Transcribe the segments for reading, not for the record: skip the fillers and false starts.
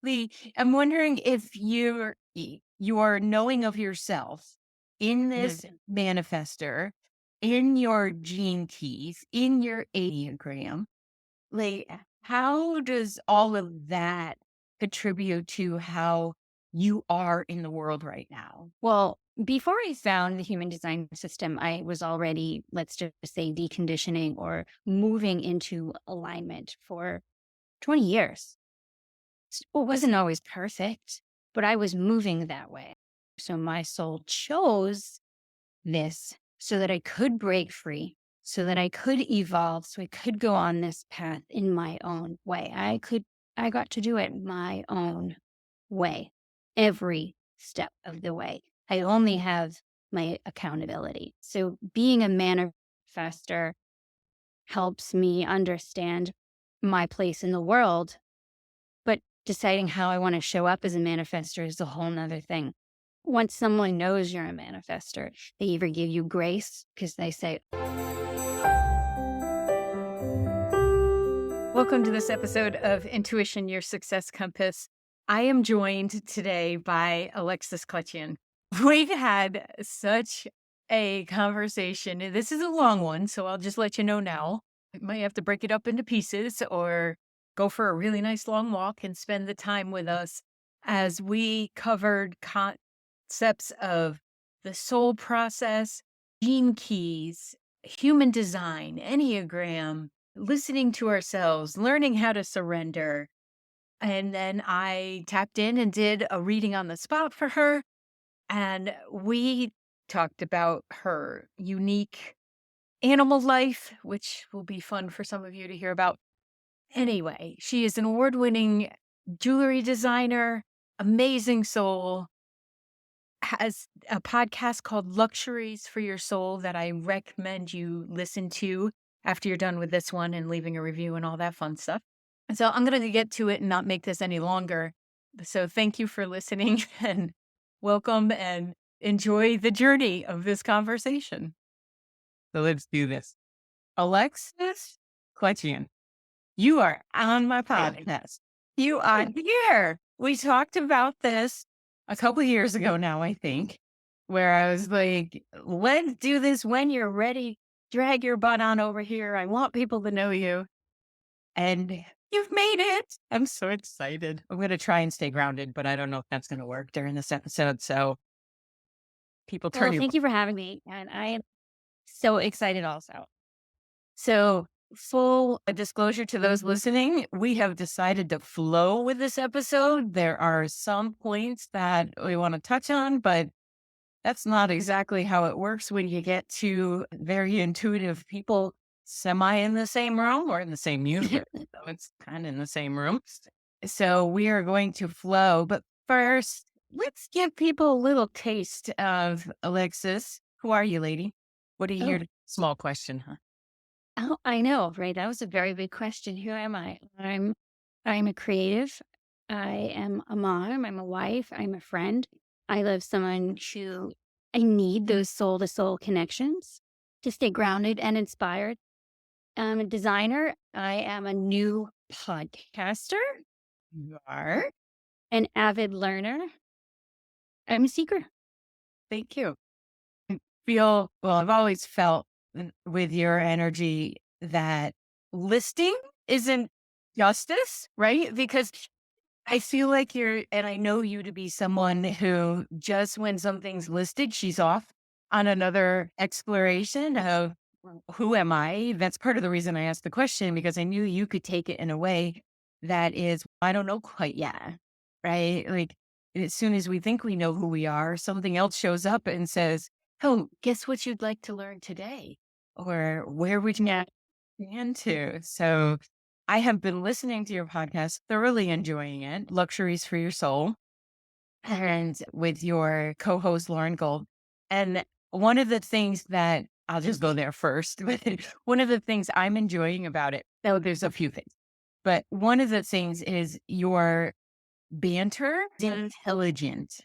Lee, I'm wondering if your knowing of yourself in Mhm. this manifester, in your gene keys, in your Enneagram, like how does all of that contribute to how you are in the world right now? Well, before I found the human design system, I was already, let's just say, deconditioning or moving into alignment for 20 years. It wasn't always perfect, but I was moving that way. So my soul chose this so that I could break free, so that I could evolve, so I could go on this path in my own way. I got to do it my own way every step of the way. I only have my accountability. So being a manifester helps me understand my place in the world, but deciding how I want to show up as a manifester is a whole nother thing. Once someone knows you're a manifester, they either give you grace because they say, welcome to this episode of Intuition, Your Success Compass. I am joined today by Alexis Kletjian. We've had such a conversation. This is a long one, so I'll just let you know now. I might have to break it up into pieces or go for a really nice long walk and spend the time with us as we covered concepts of the soul process, gene keys, human design, Enneagram, listening to ourselves, learning how to surrender. And then I tapped in and did a reading on the spot for her. And we talked about her unique animal life, which will be fun for some of you to hear about. Anyway, she is an award winning jewelry designer, amazing soul, has a podcast called Luxuries for Your Soul that I recommend you listen to after you're done with this one and leaving a review and all that fun stuff. And so I'm going to get to it and not make this any longer. So thank you for listening and welcome and enjoy the journey of this conversation. So let's do this. Alexis Kletjian, you are on my podcast. You are here. We talked about this a couple of years ago now, I think, where I was like, let's do this when you're ready. Drag your butt on over here. I want people to know you. And you've made it. I'm so excited. I'm going to try and stay grounded, but I don't know if that's going to work during this episode. So people turn Well, your. thank you for having me. And I am so excited also. So, full disclosure to those listening, we have decided to flow with this episode. There are some points that we want to touch on, but that's not exactly how it works when you get to very intuitive people semi in the same room or in the same universe. So it's kind of in the same room. So we are going to flow. But first, let's give people a little taste of Alexis. Who are you, lady? What are you here Oh, to? Small question, huh? oh, I know, right? That was a very big question. Who am I? I'm a creative. I am a mom. I'm a wife. I'm a friend. I love someone who I need those soul to soul connections to stay grounded and inspired. I'm a designer. I am a new podcaster, You are. an avid learner. I'm a seeker. Thank you. Feel well, I've always felt with your energy that listing isn't justice, right? Because I feel like and I know you to be someone who just when something's listed, she's off on another exploration of who am I? That's part of the reason I asked the question because I knew you could take it in a way that is, I don't know quite yet, right? Like as soon as we think we know who we are, something else shows up and says, oh, guess what you'd like to learn today? Or where would you Yeah. plan to? So I have been listening to your podcast, thoroughly enjoying it, Luxuries for Your Soul, and with your co host, Lauren Gold. And one of the things that I'll just go there first. One of the things I'm enjoying about it, though there's a few things, but one of the things is your banter is intelligent.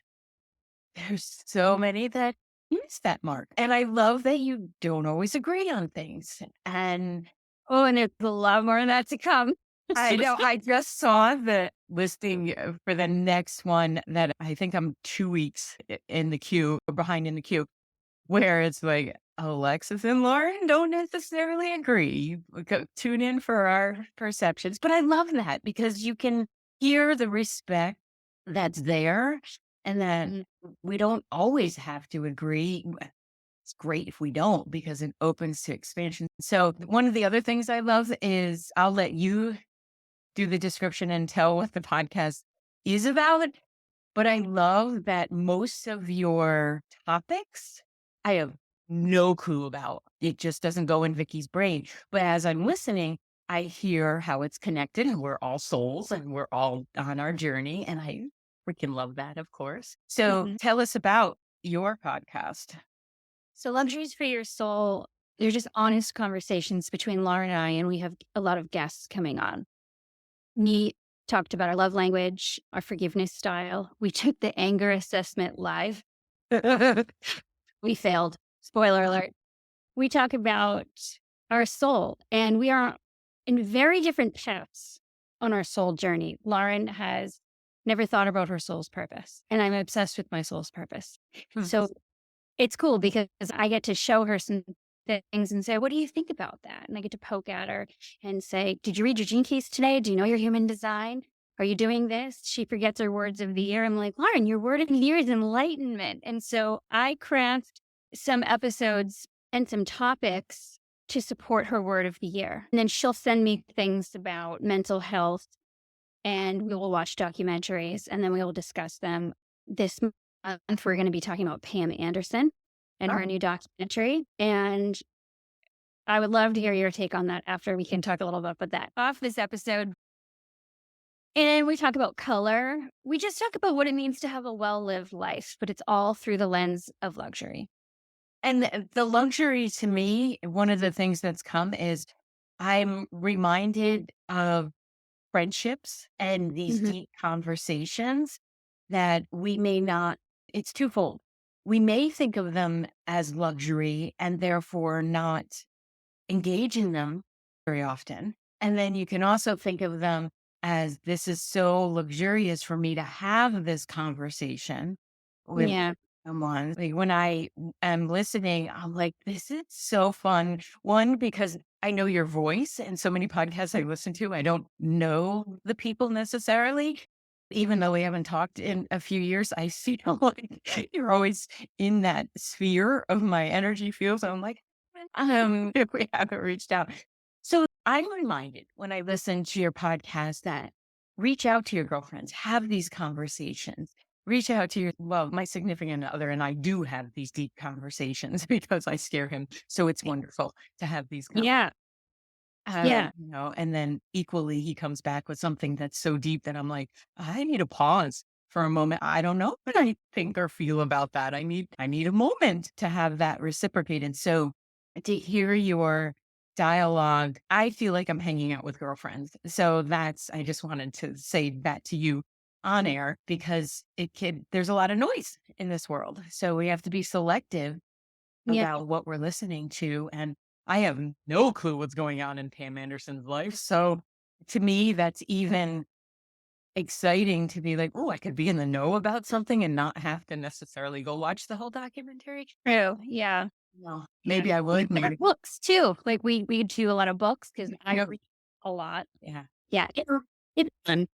There's so many that miss that mark. And I love that you don't always agree on things. And Oh, and there's a lot more of that to come. I know. I just saw the listing for the next one that I think I'm 2 weeks in the queue, behind in the queue, where it's like Alexis and Lauren don't necessarily agree. Tune in for our perceptions. But I love that because you can hear the respect that's there and that Mhm. we don't always have to agree. It's great if we don't because it opens to expansion. So, one of the other things I love is I'll let you do the description and tell what the podcast is about. But I love that most of your topics, I have no clue about. It just doesn't go in Vicky's brain. But as I'm listening, I hear how it's connected and we're all souls and we're all on our journey. And I freaking love that, of course. So Mhm. tell us about your podcast. So luxuries for your soul, they're just honest conversations between Laura and I, and we have a lot of guests coming on. We talked about our love language, our forgiveness style. We took the anger assessment live. We failed. Spoiler alert. We talk about our soul, and we are in very different paths on our soul journey. Lauren has never thought about her soul's purpose, and I'm obsessed with my soul's purpose. So it's cool because I get to show her some things and say, "What do you think about that?" And I get to poke at her and say, "Did you read your gene keys today? Do you know your human design? Are you doing this?" She forgets her words of the year. I'm like, "Lauren, your word of the year is enlightenment." And so I craft some episodes and some topics to support her word of the year. And then she'll send me things about mental health, and we will watch documentaries, and then we will discuss them. This month, we're going to be talking about Pam Anderson and her Oh, new documentary. And I would love to hear your take on that after we can talk a little bit about that off this episode. And we talk about color. We just talk about what it means to have a well lived life, but it's all through the lens of luxury. and the luxury to me, one of the things that's come is I'm reminded of friendships and these Hmm. deep conversations that we may not, it's twofold. We may think of them as luxury and therefore not engage in them very often. And then you can also think of them as this is so luxurious for me to have this conversation with Yeah. someone. Like when I am listening, I'm like, this is so fun. One, because I know your voice and so many podcasts I listen to, I don't know the people necessarily. Even though we haven't talked in a few years, I see like you're always in that sphere of my energy field. So I'm like, if we haven't reached out. So I'm reminded when I listen to your podcast that reach out to your girlfriends, have these conversations, reach out to your, well, my significant other, and I do have these deep conversations because I scare him. So it's wonderful to have these Yeah. Yeah. and then equally he comes back with something that's so deep that I'm like, I need a pause for a moment. I don't know what I think or feel about that. I need a moment to have that reciprocated. So to hear your dialogue, I feel like I'm hanging out with girlfriends. So I just wanted to say that to you on air because there's a lot of noise in this world. So we have to be selective Yeah. about what we're listening to. And I have no clue what's going on in Pam Anderson's life. So to me, that's even exciting to be like, oh, I could be in the know about something and not have to necessarily go watch the whole documentary. True. Yeah. Well, Yeah. maybe I would. Maybe. Books too. Like we do a lot of books because I Yeah. read a lot. Yeah. Yeah. It's fun.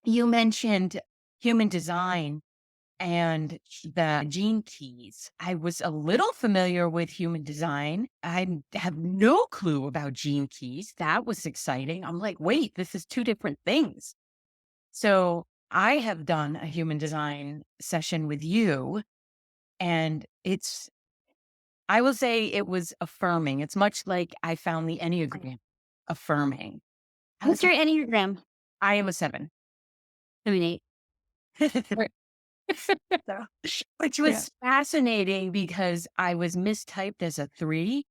You mentioned human design and the gene keys. I was a little familiar with human design. I have no clue about gene keys. That was exciting. I'm like, wait, this is two different things. So I have done a human design session with you, and I will say it was affirming. It's much like I found the Enneagram affirming. I What's was your like, Enneagram? I am a 7. I mean, 8. So, which Yeah. was fascinating because I was mistyped as a 3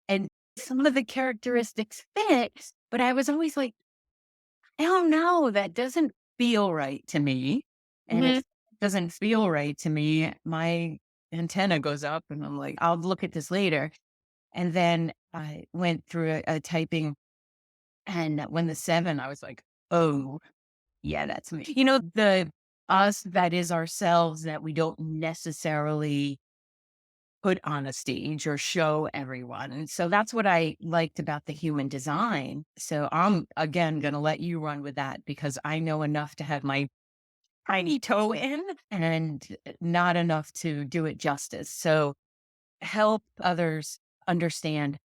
and some of the characteristics fit, but I was always like, I don't know, that doesn't feel right to me. And if Mhm. it doesn't feel right to me, my antenna goes up and I'm like, I'll look at this later. And then I went through a typing. And when the 7, I was like, oh, yeah, that's me. You know, the us that is ourselves that we don't necessarily put on a stage or show everyone. And so that's what I liked about the human design. So I'm again going to let you run with that because I know enough to have my tiny toe in and not enough to do it justice. So help others understand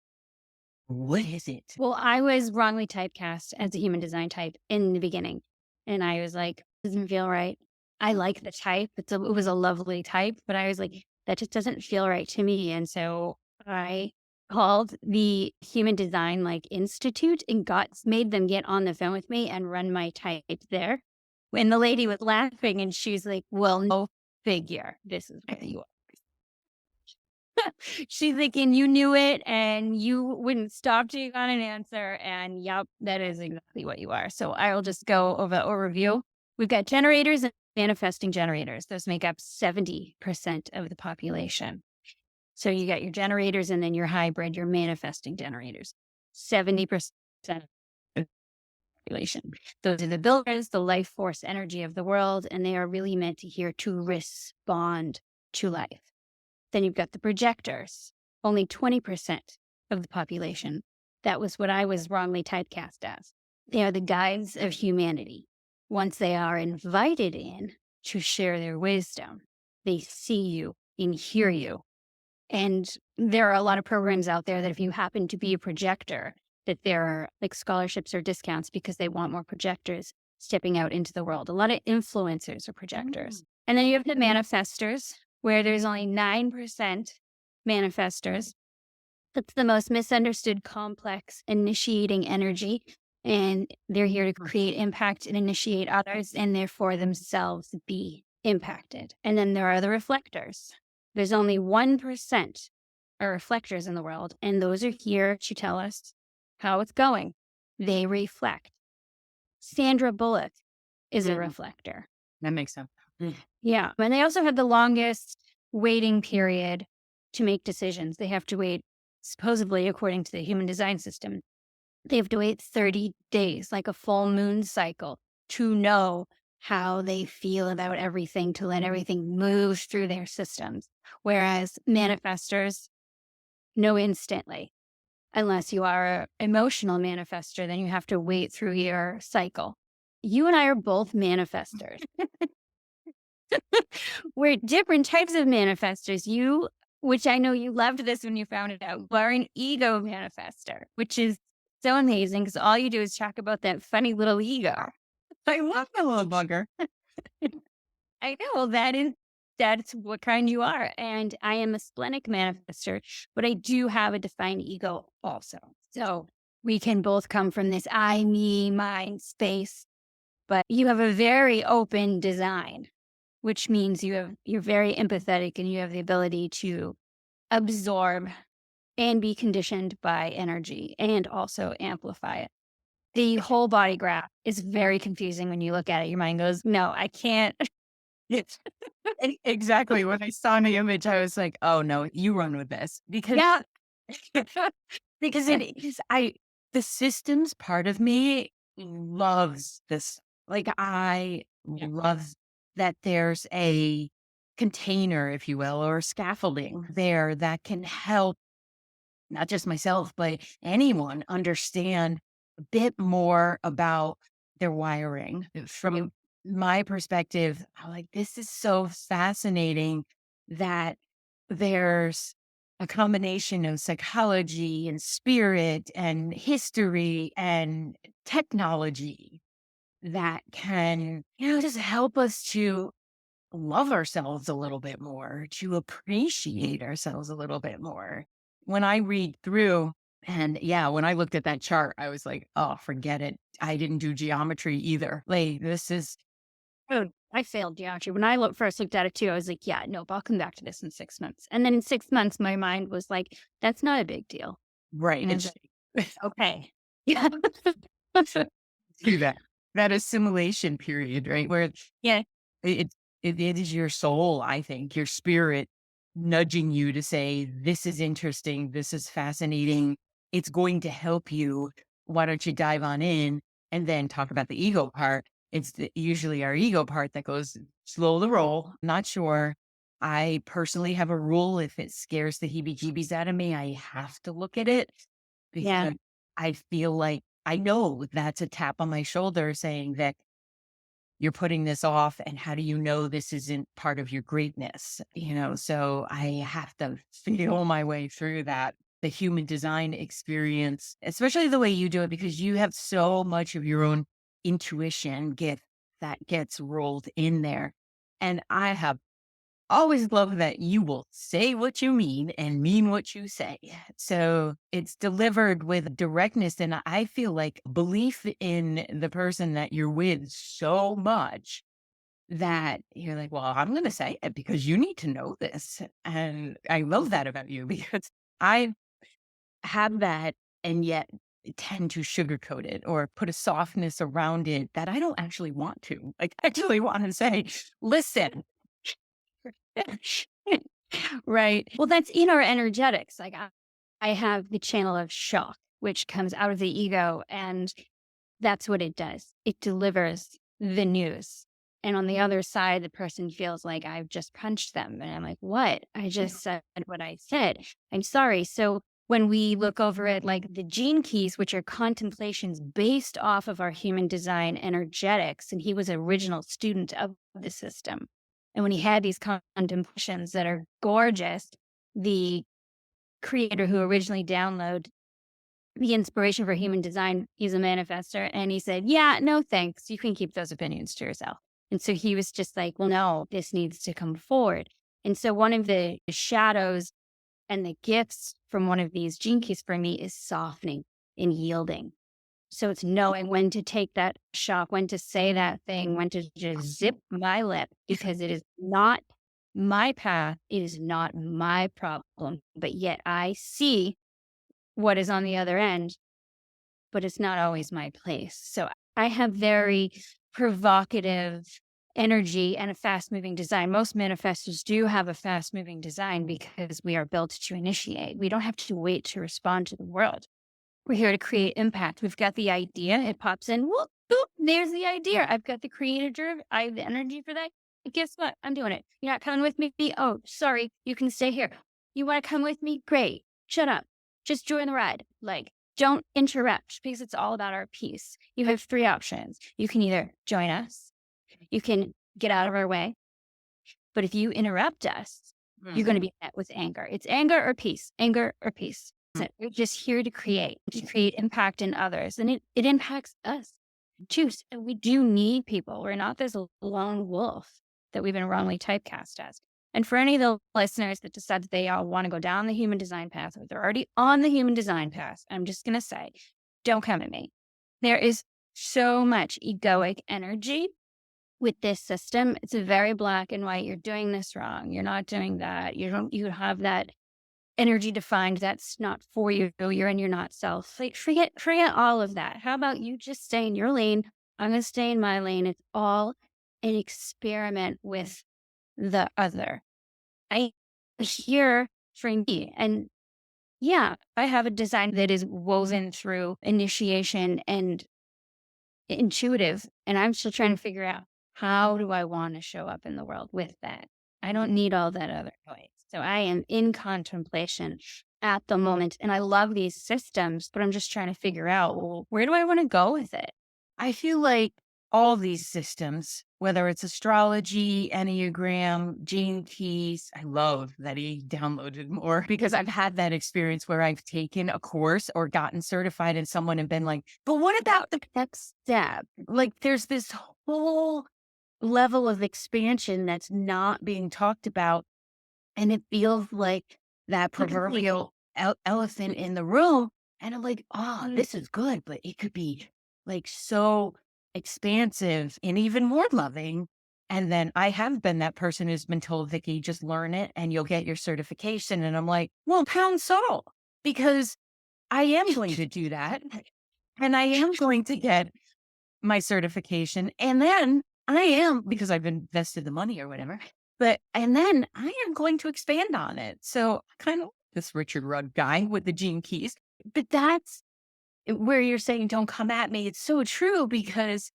what is it? Well, I was wrongly typecast as a human design type in the beginning. And I was like, doesn't feel right. I like the type. It was a lovely type, but I was like, that just doesn't feel right to me. And so I called the Human Design Institute and made them get on the phone with me and run my type there. When the lady was laughing and she's like, well, no figure. This is what you are. She's like, and you knew it and you wouldn't stop till you got an answer. And yep, that is exactly what you are. So I will just go over the overview. We've got generators and manifesting generators. Those make up 70% of the population. So you got your generators and then your hybrid, your manifesting generators. 70% of the population. Those are the builders, the life force energy of the world, and they are really meant to respond to life. Then you've got the projectors, only 20% of the population. That was what I was wrongly typecast as. They are the guides of humanity. Once they are invited in to share their wisdom, they see you and hear you. And there are a lot of programs out there that if you happen to be a projector, that there are scholarships or discounts because they want more projectors stepping out into the world. A lot of influencers are projectors. And then you have the manifestors, where there's only 9% manifestors. That's the most misunderstood, complex, initiating energy. And they're here to create impact and initiate others and therefore themselves be impacted. And then there are the reflectors. There's only 1% are reflectors in the world. And those are here to tell us how it's going. They reflect. Sandra Bullock is a reflector. That makes sense. Yeah. And they also have the longest waiting period to make decisions. They have to wait, supposedly, according to the human design system, they have to wait 30 days, like a full moon cycle, to know how they feel about everything, to let everything move through their systems. Whereas manifestors know instantly. Unless you are an emotional manifestor, then you have to wait through your cycle. You and I are both manifestors. We're different types of manifestors. You, which I know you loved this when you found it out, are an ego manifester, which is so amazing because all you do is talk about that funny little ego. I love that little bugger. I know that's what kind you are. And I am a splenic manifester, but I do have a defined ego also. So we can both come from this I, me, mine space, but you have a very open design, which means you're very empathetic and you have the ability to absorb and be conditioned by energy and also amplify it. The whole body graph is very confusing when you look at it. Your mind goes, no, I can't. Yes. Exactly. When I saw the image, I was like, oh no, you run with this. Because Yeah. because it is the systems part of me loves this. Like I love that there's a container, if you will, or scaffolding there that can help not just myself, but anyone understand a bit more about their wiring. From my perspective, I'm like, this is so fascinating that there's a combination of psychology and spirit and history and technology that can, just help us to love ourselves a little bit more, to appreciate ourselves a little bit more. When I read through, and yeah, when I looked at that chart, I was like, oh, forget it. I didn't do geometry either. Like, this is Oh, I failed geometry. When I first looked at it too, I was like, yeah, nope, I'll come back to this in 6 months. And then in 6 months, my mind was like, that's not a big deal. right. And I was like, okay. Yeah. Do that assimilation period, right? Where Yeah. it, it is your soul, I think, your spirit nudging you to say, this is interesting. This is fascinating. It's going to help you why don't you dive on in and then talk about the ego part? Usually our ego part that goes slow the roll. Not sure. I personally have a rule. If it scares the heebie jeebies out of me, I have to look at it Yeah. because I feel like I know that's a tap on my shoulder saying that you're putting this off. And how do you know this isn't part of your greatness? So I have to feel my way through that. The human design experience, especially the way you do it, because you have so much of your own intuition that gets rolled in there. And I have always love that you will say what you mean and mean what you say. So it's delivered with directness. And I feel like belief in the person that you're with so much that you're like, well, I'm going to say it because you need to know this. And I love that about you because I have that and yet tend to sugarcoat it or put a softness around it that I don't actually want to. Like, actually want to say, listen. Right. Well, that's in our energetics. Like I have the channel of shock, which comes out of the ego, and that's what it does. It delivers the news. And on the other side, the person feels like I've just punched them. And I'm like, what? I just said what I said. I'm sorry. So when we look over at like the gene keys, which are contemplations based off of our human design energetics, and he was an original student of the system. And when he had these contemplations that are gorgeous, the creator who originally downloaded the inspiration for human design, he's a manifester. And he said, yeah, no, thanks. You can keep those opinions to yourself. And so he was just like, well, no, this needs to come forward. And so one of the shadows and the gifts from one of these gene keys for me is softening and yielding. So it's knowing when to take that shock, when to say that thing, when to just zip my lip, because it is not my path. It is not my problem. But yet I see what is on the other end, but it's not always my place. So I have very provocative energy and a fast moving design. Most manifestors do have a fast moving design because we are built to initiate. We don't have to wait to respond to the world. We're here to create impact. We've got the idea. It pops in. Whoop, boop, there's the idea. I've got the creative drive. I have the energy for that. And guess what? I'm doing it. You're not coming with me? Oh, sorry. You can stay here. You want to come with me? Great. Shut up. Just join the ride. Like, don't interrupt because it's all about our peace. You have three options. You can either join us, you can get out of our way. But if you interrupt us, you're going to be met with anger. It's anger or peace, anger or peace. So we're just here to create impact in others. And it impacts us too. So we do need people. We're not this lone wolf that we've been wrongly typecast as. And for any of the listeners that decide that they all want to go down the human design path, or they're already on the human design path, I'm just going to say, don't come at me. There is so much egoic energy with this system. It's a very black and white. You're doing this wrong. You're not doing that. You have that energy defined. That's not for you. You're in your not self. Like forget all of that. How about you just stay in your lane? I'm going to stay in my lane. It's all an experiment with the other. I here for me. And yeah, I have a design that is woven through initiation and intuitive. And I'm still trying to figure out, how do I want to show up in the world with that? I don't need all that other noise. So I am in contemplation at the moment. And I love these systems, but I'm just trying to figure out, well, where do I want to go with it? I feel like all these systems, whether it's astrology, Enneagram, gene keys, I love that he downloaded more because I've had that experience where I've taken a course or gotten certified in someone and been like, but what about the next step? Like there's this whole level of expansion that's not being talked about. And it feels like that proverbial elephant in the room. And I'm like, oh, this is good, but it could be like so expansive and even more loving. And then I have been that person who's been told, Vicky, just learn it and you'll get your certification. And I'm like, well, pound salt, because I am going to do that. And I am going to get my certification. And then I am, because I've invested the money or whatever, and then I am going to expand on it. So kind of this Richard Rudd guy with the gene keys, but that's where you're saying, don't come at me. It's so true because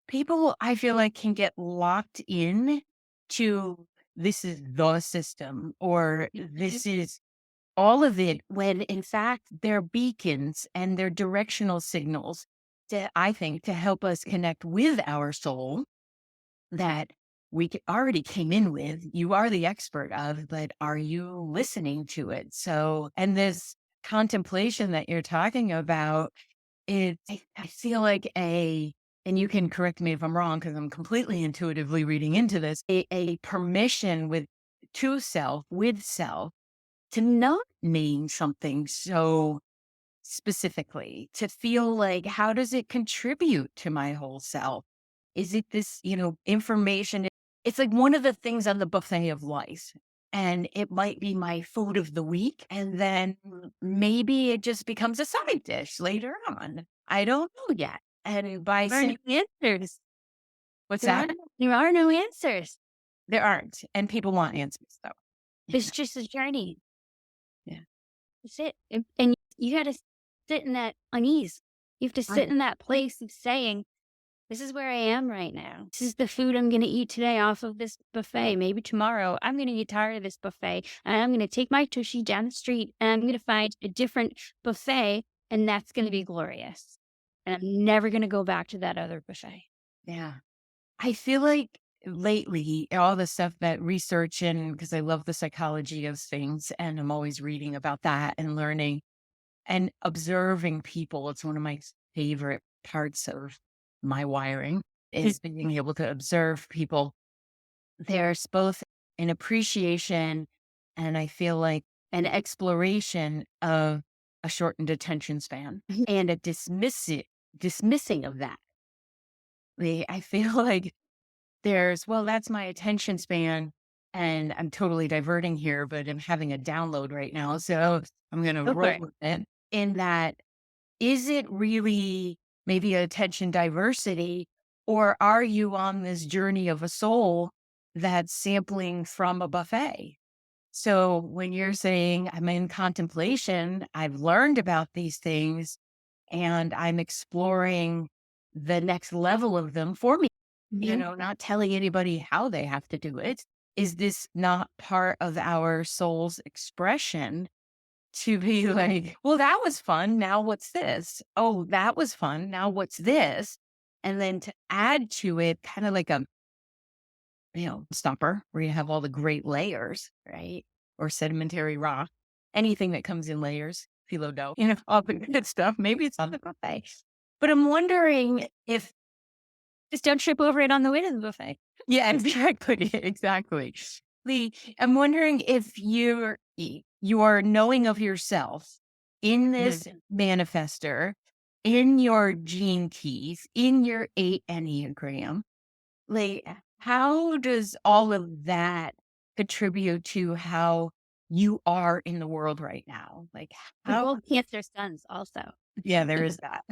people, I feel like, can get locked in to this is the system or Mhm. this is all of it when in fact they're beacons and they're directional signals to, I think, to help us connect with our soul that already came in with. You are the expert of, but are you listening to it? So, and this contemplation that you're talking about, I feel like and you can correct me if I'm wrong because I'm completely intuitively reading into this, a permission to self, with self, to not name something so specifically, to feel like, how does it contribute to my whole self? Is it this, information? It's like one of the things on the buffet of life. And it might be my food of the week. And then maybe it just becomes a side dish later on. I don't know yet. And by There are no saying, answers. what's There are that? there are no answers. There aren't. And people want answers, though. It's just a journey. Yeah. That's it. And you got to sit in that unease. You have to I, sit in that place of saying, this is where I am right now. This is the food I'm going to eat today off of this buffet. Maybe tomorrow I'm going to get tired of this buffet and I'm going to take my tushy down the street and I'm going to find a different buffet and that's going to be glorious. And I'm never going to go back to that other buffet. yeah. I feel like lately, all the stuff that research in, because I love the psychology of things and I'm always reading about that and learning and observing people. It's one of my favorite parts of my wiring is being able to observe people. There's both an appreciation and I feel like an exploration of a shortened attention span and a dismissing of that. I feel like well, that's my attention span. And I'm totally diverting here, but I'm having a download right now. So I'm going to Go for roll it. with it in that. Is it really maybe attention diversity, or are you on this journey of a soul that's sampling from a buffet? So when you're saying I'm in contemplation, I've learned about these things and I'm exploring the next level of them for me, Mhm. not telling anybody how they have to do it. Is this not part of our soul's expression to be like, well, that was fun. Now what's this? Oh, that was fun. Now what's this? And then to add to it, kind of like a, stumper where you have all the great layers, right? Or sedimentary rock, anything that comes in layers, phyllo dough, all the good stuff. Maybe it's on the buffet. But I'm wondering if, Just don't trip over it on the way to the buffet. yeah, exactly, exactly. I'm wondering if you're knowing of yourself in this manifester, in your gene keys, in your 8 Enneagram, like how does all of that contribute to how you are in the world right now? Like We're how, both Cancer sons also. yeah, there is that.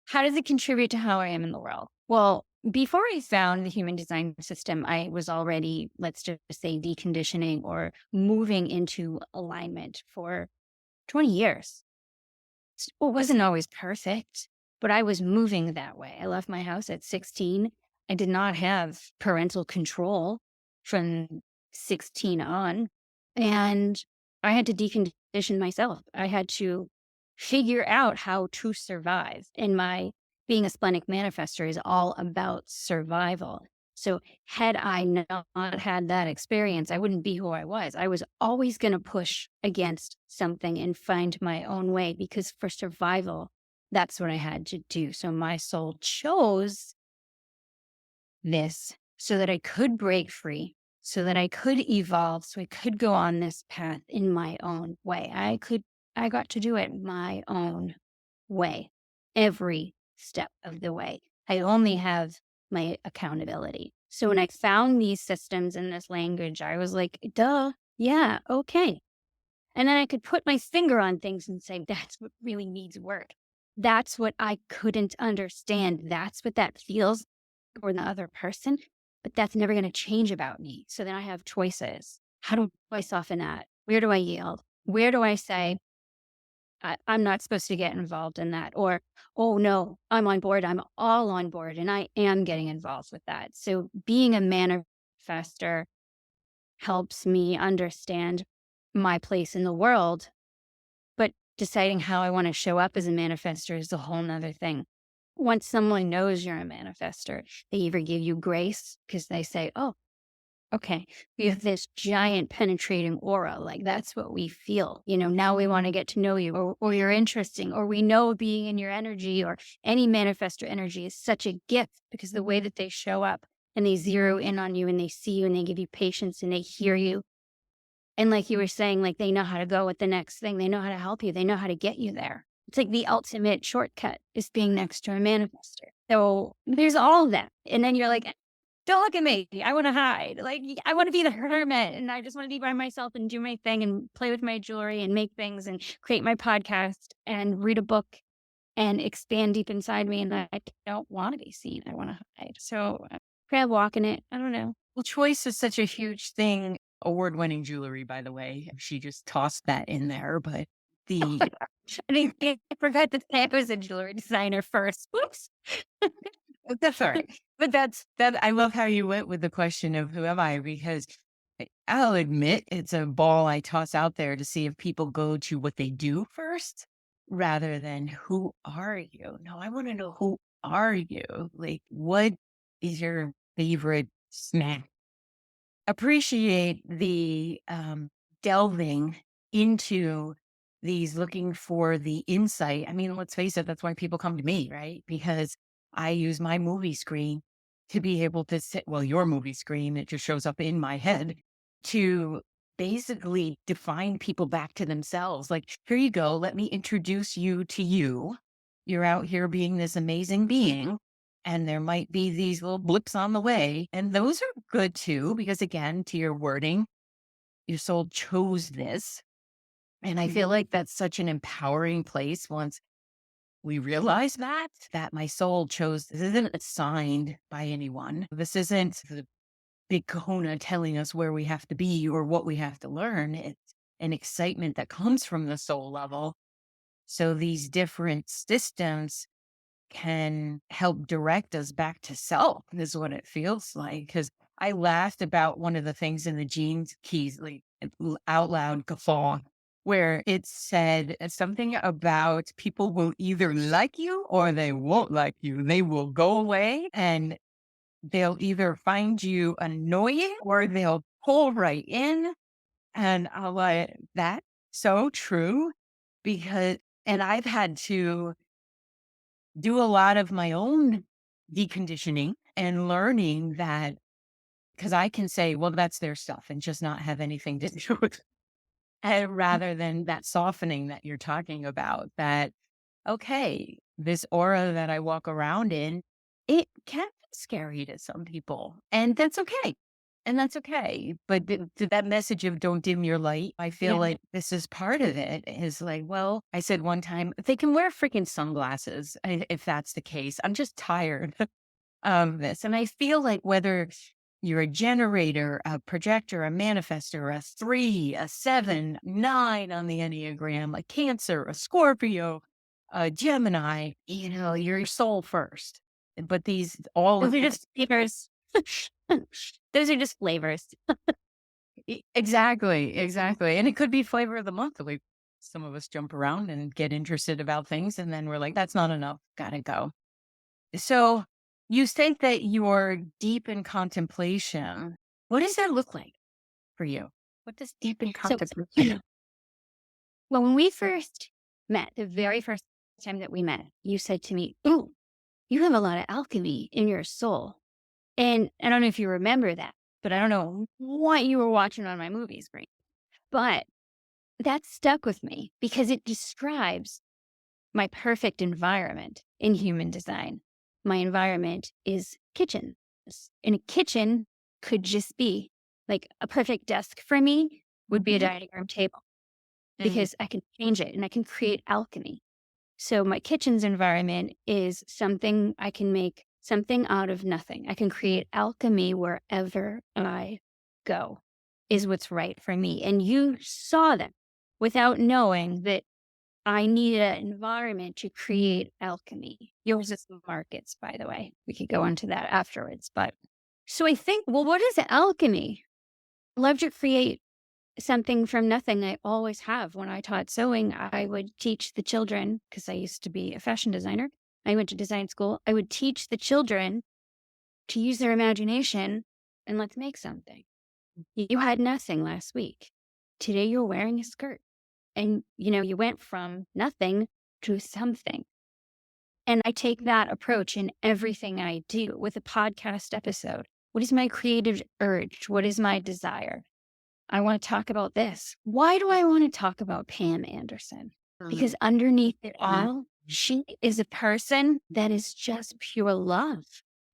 How does it contribute to how I am in the world? Well, before I found the human design system, I was already, let's just say, deconditioning or moving into alignment for 20 years. It wasn't always perfect, but I was moving that way. I left my house at 16. I did not have parental control from 16 on. And I had to decondition myself. I had to figure out how to survive. And my being a splenic manifester is all about survival. So, had I not had that experience, I wouldn't be who I was. I was always going to push against something and find my own way because for survival, that's what I had to do. So, my soul chose this so that I could break free, so that I could evolve, so I could go on this path in my own way. I got to do it my own way, every step of the way. I only have my accountability. So when I found these systems in this language, I was like, duh, yeah, okay. And then I could put my finger on things and say, that's what really needs work. That's what I couldn't understand. That's what that feels for the other person, but that's never going to change about me. So then I have choices. How do I soften that? Where do I yield? Where do I say, I'm not supposed to get involved in that. Or, oh no, I'm on board. I'm all on board. And I am getting involved with that. So being a manifester helps me understand my place in the world. But deciding how I want to show up as a manifester is a whole nother thing. Once someone knows you're a manifester, they either give you grace because they say, oh, okay, you have this giant penetrating aura. Like that's what we feel. Now we want to get to know you, or you're interesting, or we know being in your energy, or any manifestor energy is such a gift because the way that they show up and they zero in on you and they see you and they give you patience and they hear you. And like you were saying, like they know how to go with the next thing. They know how to help you. They know how to get you there. It's like the ultimate shortcut is being next to a manifester. So there's all of that. And then you're like, don't look at me. I want to hide. Like, I want to be the hermit and I just want to be by myself and do my thing and play with my jewelry and make things and create my podcast and read a book and expand deep inside me. And I don't want to be seen. I want to hide. So kind of walking it. I don't know. Well, choice is such a huge thing. Award-winning jewelry, by the way. She just tossed that in there, but the I forgot to say I was a jewelry designer first. Whoops. that's all right. But that I love how you went with the question of who am I? Because I'll admit it's a ball I toss out there to see if people go to what they do first rather than who are you? No, I want to know who are you? Like, what is your favorite snack? Appreciate the delving into these, looking for the insight. I mean, let's face it, that's why people come to me, right? Because I use my movie screen to be able to sit, well, your movie screen, it just shows up in my head to basically define people back to themselves. Like, here you go, let me introduce you to you. You're out here being this amazing being. And there might be these little blips on the way. And those are good too, because again, to your wording, your soul chose this. And I feel like that's such an empowering place once we realize that my soul chose, this isn't assigned by anyone. This isn't the big kahuna telling us where we have to be or what we have to learn. It's an excitement that comes from the soul level. So these different systems can help direct us back to self, is what it feels like. Because I laughed about one of the things in the Genes Keys, like out loud guffaw, where it said something about people will either like you or they won't like you. They will go away and they'll either find you annoying or they'll pull right in. And I like that. So true. Because, and I've had to do a lot of my own deconditioning and learning that, because I can say, well, that's their stuff and just not have anything to do with it. And rather than that softening that you're talking about, that, okay, this aura that I walk around in, it can be scary to some people. And that's okay. And that's okay. But to that message of don't dim your light, I feel Yeah. like this is part of it. Is like, well, I said one time, they can wear freaking sunglasses if that's the case. I'm just tired of this. And I feel like whether you're a generator, a projector, a manifester, a 3, a 7, 9 on the Enneagram, a Cancer, a Scorpio, a Gemini, you're your soul first. But these all Those of are just flavors. Those are just flavors. exactly. And it could be flavor of the month. Like some of us jump around and get interested about things, and then we're like, that's not enough. Gotta go. So you think that you're deep in contemplation. What does that look like for you? What does deep in So, contemplation? well, when we first met, the very first time that we met, you said to me, "Oh, you have a lot of alchemy in your soul." And I don't know if you remember that, but I don't know what you were watching on my movie screen. But that stuck with me because it describes my perfect environment in human design. My environment is kitchen. And a kitchen could just be like a perfect desk for me would be a dining room table because I can change it and I can create alchemy. So my kitchen's environment is something I can make something out of nothing. I can create alchemy wherever I go is what's right for me. And you saw that without knowing that I need an environment to create alchemy. Yours is the markets, by the way. We could go into that afterwards. But so I think, well, what is alchemy? I love to create something from nothing. I always have. When I taught sewing, I would teach the children, because I used to be a fashion designer. I went to design school. I would teach the children to use their imagination and let's make something. You had nothing last week. Today you're wearing a skirt. And, you went from nothing to something. And I take that approach in everything I do with a podcast episode. What is my creative urge? What is my desire? I want to talk about this. Why do I want to talk about Pam Anderson? Because underneath it all, she is a person that is just pure love,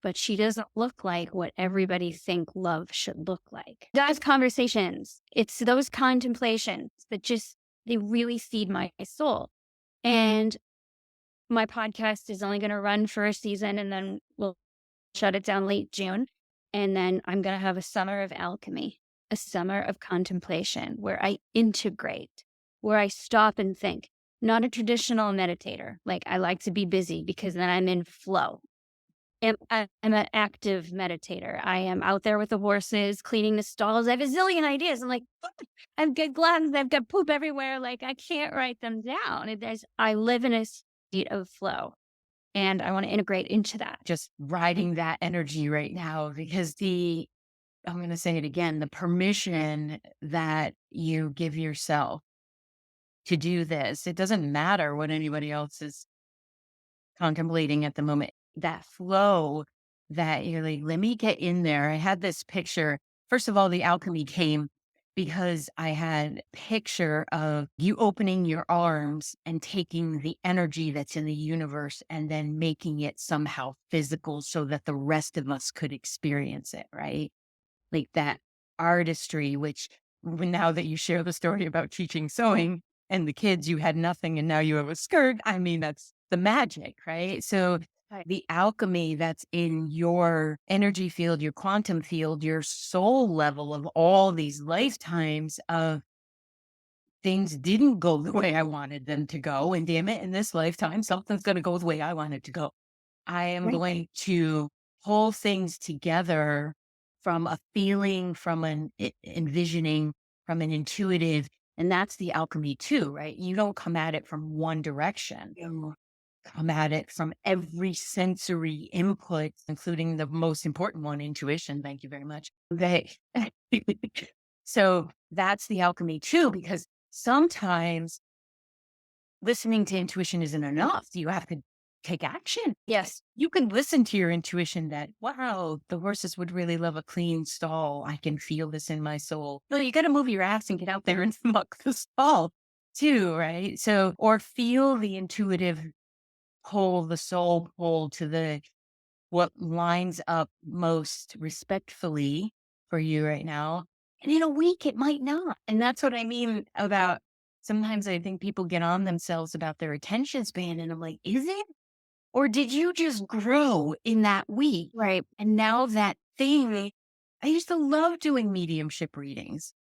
but she doesn't look like what everybody think love should look like. Those conversations, it's those contemplations that they really feed my soul. And my podcast is only going to run for a season and then we'll shut it down late June. And then I'm going to have a summer of alchemy, a summer of contemplation where I integrate, where I stop and think. Not a traditional meditator. Like I like to be busy because then I'm in flow. I'm an active meditator. I am out there with the horses, cleaning the stalls. I have a zillion ideas. I'm like, I've got glands, I've got poop everywhere. Like I can't write them down. I live in a state of flow and I want to integrate into that. Just riding that energy right now because I'm going to say it again, the permission that you give yourself to do this, it doesn't matter what anybody else is contemplating at the moment. That flow that you're like, let me get in there. I had this picture. First of all, the alchemy came because I had a picture of you opening your arms and taking the energy that's in the universe and then making it somehow physical so that the rest of us could experience it, right? Like that artistry, which now that you share the story about teaching sewing and the kids, you had nothing and now you have a skirt. I mean, that's the magic, right? So the alchemy that's in your energy field, your quantum field, your soul level of all these lifetimes of things didn't go the way I wanted them to go. And damn it, in this lifetime, something's going to go the way I want it to go. I am going to pull things together from a feeling, from an envisioning, from an intuitive. And that's the alchemy too, right? You don't come at it from one direction. You come at it from every sensory input, including the most important one, intuition. Thank you very much. So that's the alchemy too, because sometimes listening to intuition isn't enough. You have to take action. Yes. You can listen to your intuition that, wow, the horses would really love a clean stall. I can feel this in my soul. No, you got to move your ass and get out there and muck the stall too, right? So, or feel the intuitive pull, the soul pull to what lines up most respectfully for you right now. And in a week, it might not. And that's what I mean about sometimes I think people get on themselves about their attention span. And I'm like, is it? Or did you just grow in that week? Right. And now that thing, I used to love doing mediumship readings.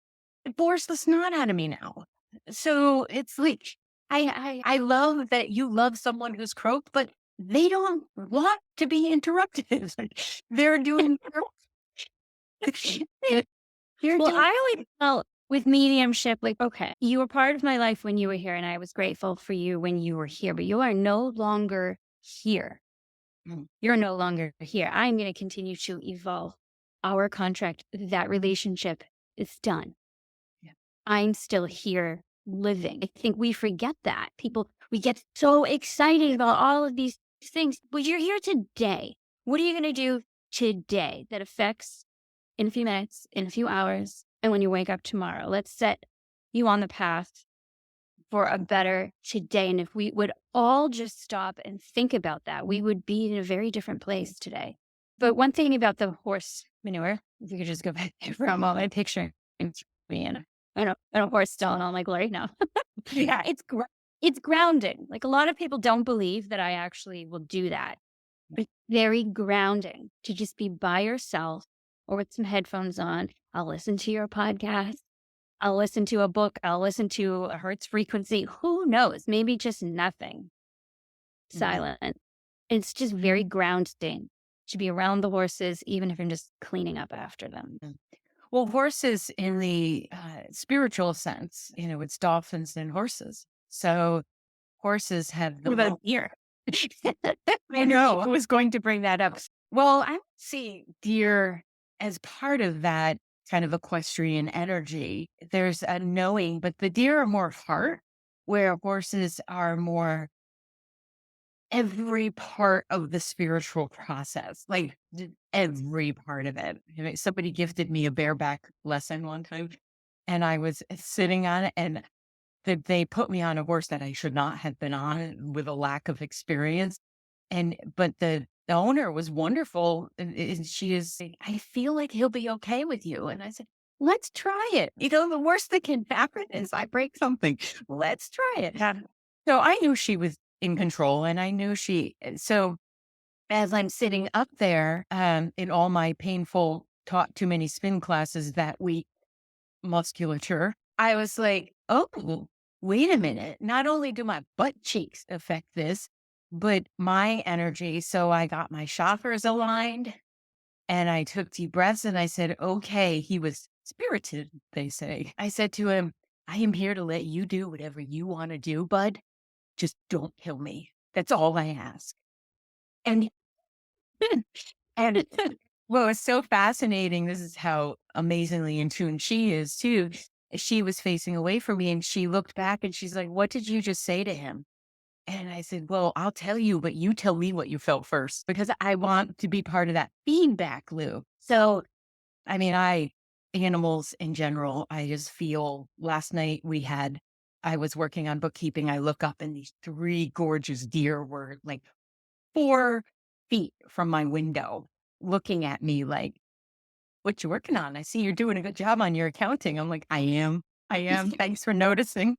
It bores the snot out of me now. So it's like, I love that you love someone who's croaked, but they don't want to be interrupted. They're doing I always felt with mediumship, like, okay, you were part of my life when you were here, and I was grateful for you when you were here, but you are no longer here. You're no longer here. I'm going to continue to evolve. Our contract, that relationship is done. Yeah. I'm still here living. I think we forget that. We get so excited about all of these things, but you're here today. What are you going to do today that affects in a few minutes, in a few hours, and when you wake up tomorrow? Let's set you on the path for a better today. And if we would all just stop and think about that, we would be in a very different place today. But one thing about the horse manure, if you could just go back from all my picture and me in a horse stall in all my glory. No. Yeah. It's grounding. Like a lot of people don't believe that I actually will do that. But it's very grounding to just be by yourself or with some headphones on. I'll listen to your podcast I'll listen to a book. I'll listen to a hertz frequency. Who knows? Maybe just nothing. Mhm. Silent. It's just very grounding to be around the horses, even if I'm just cleaning up after them. Mm. Well, horses in the spiritual sense, it's dolphins and horses. So horses have the What about deer? I know. I was going to bring that up. Well, I would see deer as part of that kind of equestrian energy. There's a knowing, but the deer are more heart, where horses are more every part of the spiritual process, like every part of it. Somebody gifted me a bareback lesson one time, and I was sitting on it, and they put me on a horse that I should not have been on with a lack of experience. But the owner was wonderful, and she is saying, "I feel like he'll be okay with you." And I said, "Let's try it." The worst that can happen is I break something. Let's try it. Yeah. So I knew she was in control, and I knew so as I'm sitting up there, in all my painful taught too many spin classes that week musculature, I was like, "Oh, wait a minute. Not only do my butt cheeks affect this, but my energy." So I got my chakras aligned and I took deep breaths and I said, "Okay." He was spirited, they say. I said to him, "I am here to let you do whatever you want to do, bud. Just don't kill me. That's all I ask." And and well, it's so fascinating. This is how amazingly in tune she is too. She was facing away from me and she looked back and she's like, "What did you just say to him?" And I said, "Well, I'll tell you, but you tell me what you felt first because I want to be part of that feedback loop." So, I mean, animals in general, I just feel last night I was working on bookkeeping. I look up and these three gorgeous deer were like 4 feet from my window looking at me like, "What you working on? I see you're doing a good job on your accounting." I'm like, "I am. I am. Thanks for noticing."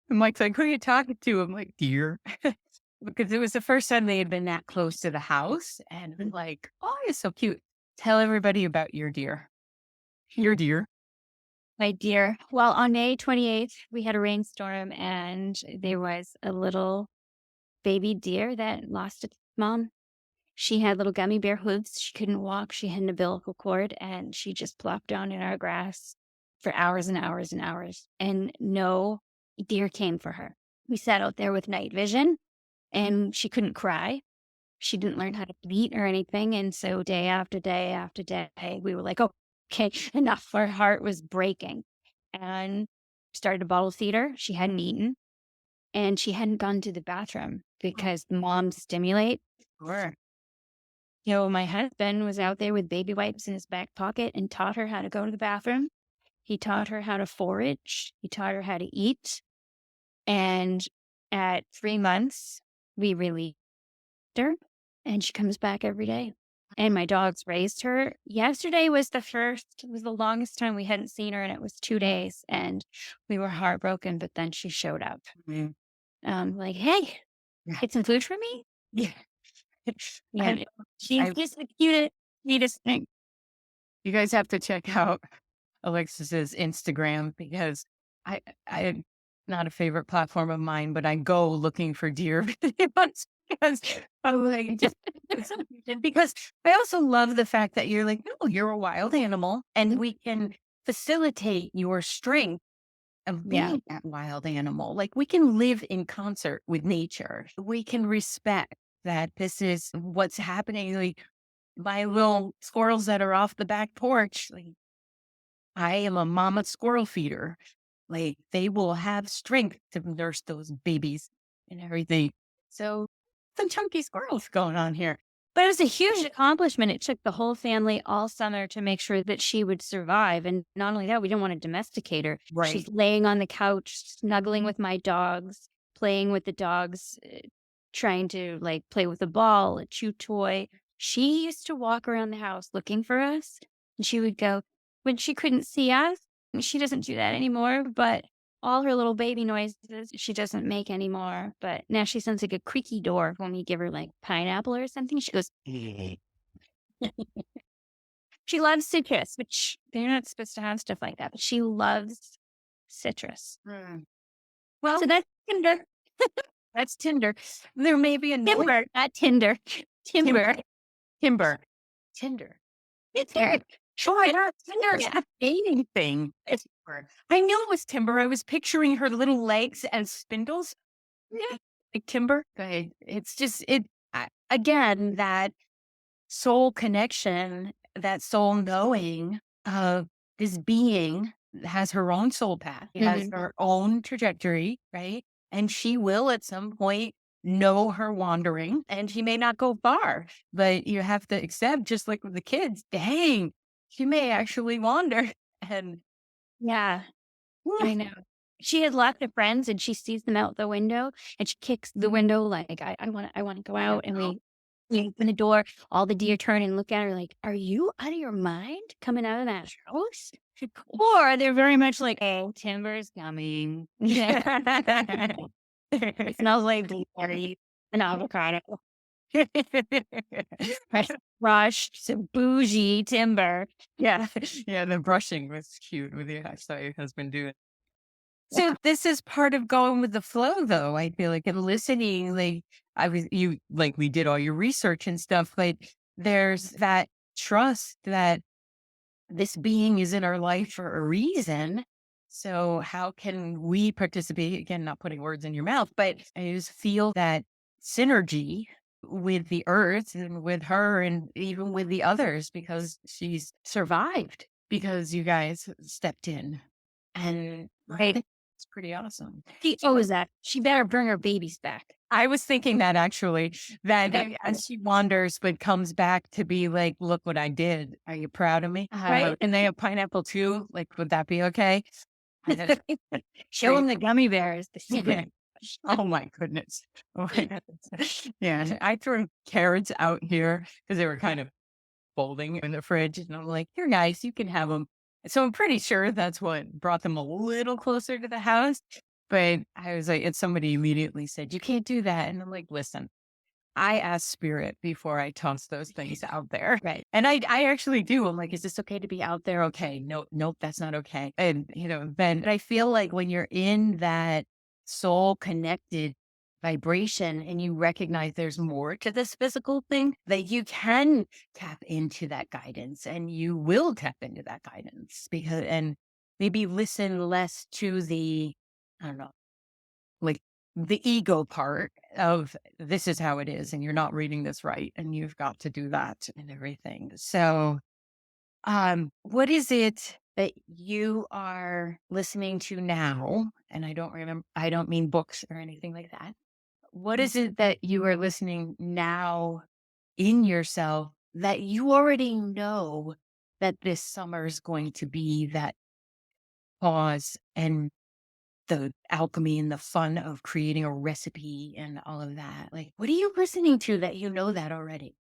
And Mike's like, "Who are you talking to?" I'm like, "Deer." Because it was the first time they had been that close to the house. And I'm like, "Oh, it's so cute." Tell everybody about your deer. Your deer. My dear. Well, on May 28th, we had a rainstorm and there was a little baby deer that lost its mom. She had little gummy bear hooves. She couldn't walk. She had an umbilical cord and she just plopped down in our grass for hours and hours and hours. And no deer came for her. We sat out there with night vision and she couldn't cry. She didn't learn how to bleat or anything. And so day after day after day, we were like, oh, okay, enough. Her heart was breaking. And started a bottle feeder. She hadn't eaten and she hadn't gone to the bathroom because the moms stimulate. Sure. My husband was out there with baby wipes in his back pocket and taught her how to go to the bathroom. He taught her how to forage. He taught her how to eat. And at 3 months, we released her and she comes back every day. And my dogs raised her. Yesterday was it was the longest time we hadn't seen her, and it was 2 days. And we were heartbroken, but then she showed up. Mm. Like, hey, Yeah. get some food for me? Yeah. Yeah. I, She's I, just the cutest, neatest thing. you guys have to check out Alexis's Instagram because I not a favorite platform of mine, but I go looking for deer videos because I'm like just because I also love the fact that you're like, no, you're a wild animal and we can facilitate your strength of Yeah. being that wild animal. Like we can live in concert with nature. We can respect that this is what's happening. Like my little squirrels that are off the back porch, like I am a mama squirrel feeder. Like they will have strength to nurse those babies and everything. So some chunky squirrels going on here. But it was a huge accomplishment. It took the whole family all summer to make sure that she would survive. And not only that, we didn't want to domesticate her. Right. She's laying on the couch, snuggling with my dogs, playing with the dogs, trying to like play with a ball, a chew toy. She used to walk around the house looking for us. And she would go, when she couldn't see us, she doesn't do that anymore, but all her little baby noises she doesn't make anymore. But now she sounds like a creaky door when we give her like pineapple or something. She goes, She loves citrus, which they're not supposed to have stuff like that, but she loves citrus. Mm. So Well, that's Tinder. that's Tinder. There may be another Timber, not Tinder. Timber. Timber. Timber. Tinder. Tinder. Sure, yeah, Tinder's Yeah. a dating thing. It's Timber. I knew it was Timber. I was picturing her little legs as spindles. Yeah. Like Timber. Go ahead. It's just again, that soul connection, that soul knowing of this being has her own soul path. She has Mhm. her own trajectory, right? And she will at some point know her wandering and she may not go far, but you have to accept, just like with the kids, dang, she may actually wander. And Yeah, whew, I know. She has lots of friends and she sees them out the window and she kicks the window like, I want to go yeah, out. And we open the door, all the deer turn and look at her like, are you out of your mind coming out of that house? Or they're very much like, oh, Timber's coming. It smells like blueberry and avocado. Fresh brushed, some bougie Timber. yeah, yeah. The brushing was cute with you. I saw your husband do it. So this is part of going with the flow, though. I feel like and listening, like I was you like we did all your research and stuff, but there's that trust that this being is in our life for a reason. So how can we participate? Again, not putting words in your mouth, but I just feel that synergy with the earth and with her and even with the others because she's survived because you guys stepped in. And Right. it's pretty awesome. She owes that. She better bring her babies back. I was thinking that actually, that Okay. as she wanders but comes back to be like, look what I did. Are you proud of me? Right. And they have pineapple too. Like, would that be okay? I just Show them the gummy bears. The secret. oh my goodness. Oh my goodness. Yeah. I threw carrots out here because they were kind of folding in the fridge. And I'm like, you're nice. You can have them. So I'm pretty sure that's what brought them a little closer to the house. But I was like, and somebody immediately said, you can't do that. And I'm like, listen, I ask spirit before I toss those things out there. Right. And I actually do. I'm like, is this okay to be out there? Okay. No, nope, that's not okay. And, then I feel like when you're in that soul connected vibration and you recognize there's more to this physical thing, that you can tap into that guidance and you will tap into that guidance and maybe listen less to I don't know, like the ego part of this is how it is and you're not reading this right and you've got to do that and everything. So, what is it that you are listening to now? And I don't mean books or anything like that. What is it that you are listening now in yourself that you already know that this summer is going to be that pause and the alchemy and the fun of creating a recipe and all of that? Like, what are you listening to that you know that already?